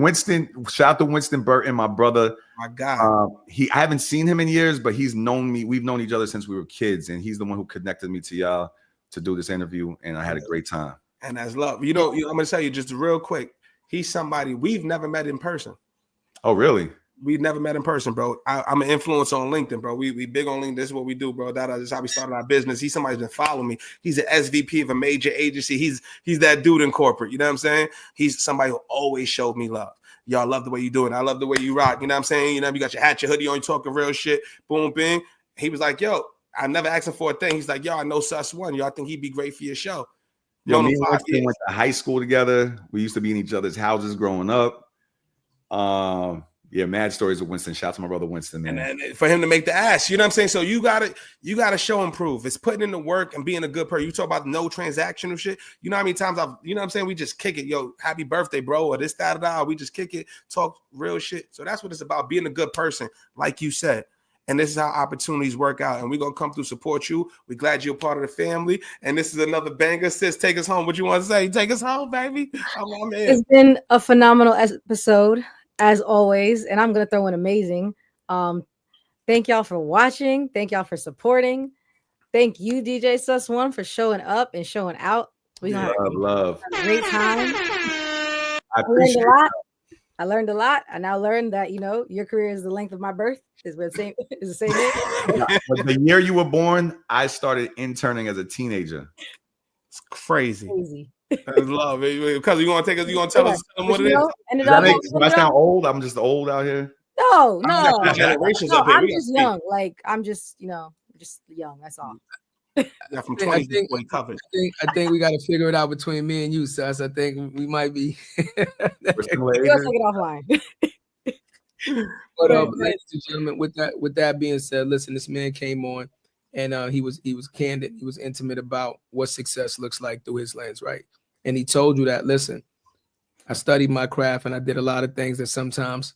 E: Shout out to Winston Burton, my brother.
B: My God.
E: I haven't seen him in years, but he's known me. We've known each other since we were kids, and he's the one who connected me to y'all to do this interview, and I had a great time. And
B: that's love. I'm going to tell you just real quick. He's somebody we've never met in person.
E: Oh, really?
B: We've never met in person, bro. I'm an influencer on LinkedIn, bro. We big on LinkedIn. This is what we do, bro. That is how we started our business. He's somebody's been following me. He's an SVP of a major agency. He's that dude in corporate. You know what I'm saying? He's somebody who always showed me love. Y'all love the way you do it. I love the way you rock. You know what I'm saying? You got your hat, your hoodie on, you talking real shit. Boom, bing. He was like, yo, I never asked him for a thing. He's like, yo, I know Suss1. Yo, I think he'd be great for your show.
E: Yo, me and Winston went to high school together. We used to be in each other's houses growing up. Yeah, mad stories with Winston. Shout out to my brother Winston, man.
B: And for him to make the ass, you know what I'm saying? So you gotta show and prove. It's putting in the work and being a good person. You talk about no transactional shit. You know how many times you know what I'm saying? We just kick it. Yo, happy birthday, bro. Or this, that. We just kick it, talk real shit. So that's what it's about, being a good person, like you said. And this is how opportunities work out. And we're going to come through, support you. We're glad you're a part of the family. And this is another banger. Sis, take us home. What you want to say? Take us home, baby.
D: It's been a phenomenal episode, as always. And I'm going to throw in amazing. Thank y'all for watching. Thank y'all for supporting. Thank you, DJ Sussman, for showing up and showing out. We're going to
E: have a
D: great time.
E: I appreciate it.
D: I learned a lot. I now learned that, your career is the length of my birth. Is the same
E: The year you were born, I started interning as a teenager.
B: It's crazy. I love it. Because you want to tell us what it is?
E: Does I sound old? I'm just old out here.
D: No. I'm just young. Like, I'm just, just young. That's all.
B: Yeah, from 20 to 40 covered.
C: I think we got to figure it out between me and you, Sus. I think we might be.
D: We'll take it offline.
C: But ladies and gentlemen, with that being said, listen, this man came on and he was candid, he was intimate about what success looks like through his lens, right? And he told you that, listen, I studied my craft and I did a lot of things that sometimes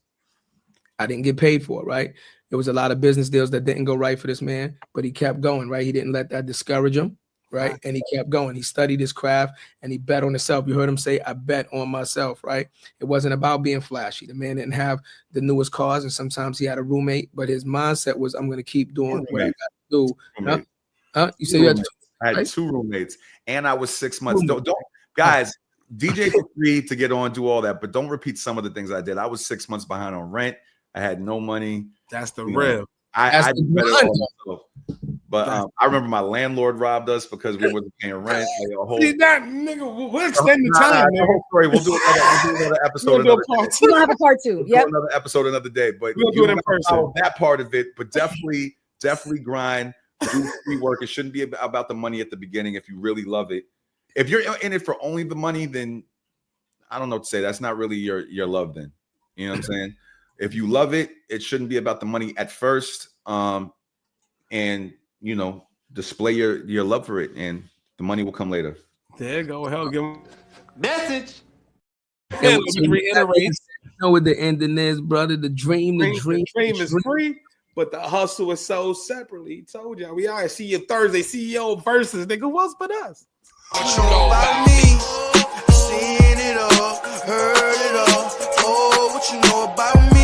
C: I didn't get paid for, right? There was a lot of business deals that didn't go right for this man, but he kept going, right? He didn't let that discourage him, right? And he kept going. He studied his craft and he bet on himself. You heard him say, I bet on myself, right? It wasn't about being flashy. The man didn't have the newest cars and sometimes he had a roommate, but his mindset was, I'm going to keep doing what I got to do. You said you had
E: I had 2 roommates and I was 6 months. Don't guys, DJ for free to get on, do all that, but don't repeat some of the things I did. I was 6 months behind on rent. I had no money.
B: That's the real.
E: I did better on myself. But I remember my landlord robbed us because we wasn't paying rent. We'll extend
B: the time.
E: The whole story. We'll do another episode.
D: We'll have a part 2.
E: Yep. Another episode another day. But
B: we'll do it in person.
E: That part of it, but definitely grind. Do free work. It shouldn't be about the money at the beginning if you really love it. If you're in it for only the money, then I don't know what to say. That's not really your love then. You know what I'm saying? If you love it, it shouldn't be about the money at first. And display your love for it, and the money will come later.
B: There you go. Hell, give him
G: message.
C: And reiterate, what the ending is, brother. The dream is
B: free, but the hustle is sold separately. He told y'all. We all see you Thursday, CEO versus nigga. What's but us?
A: What you know about me? Seen it all, heard it all. Oh, what you know about me?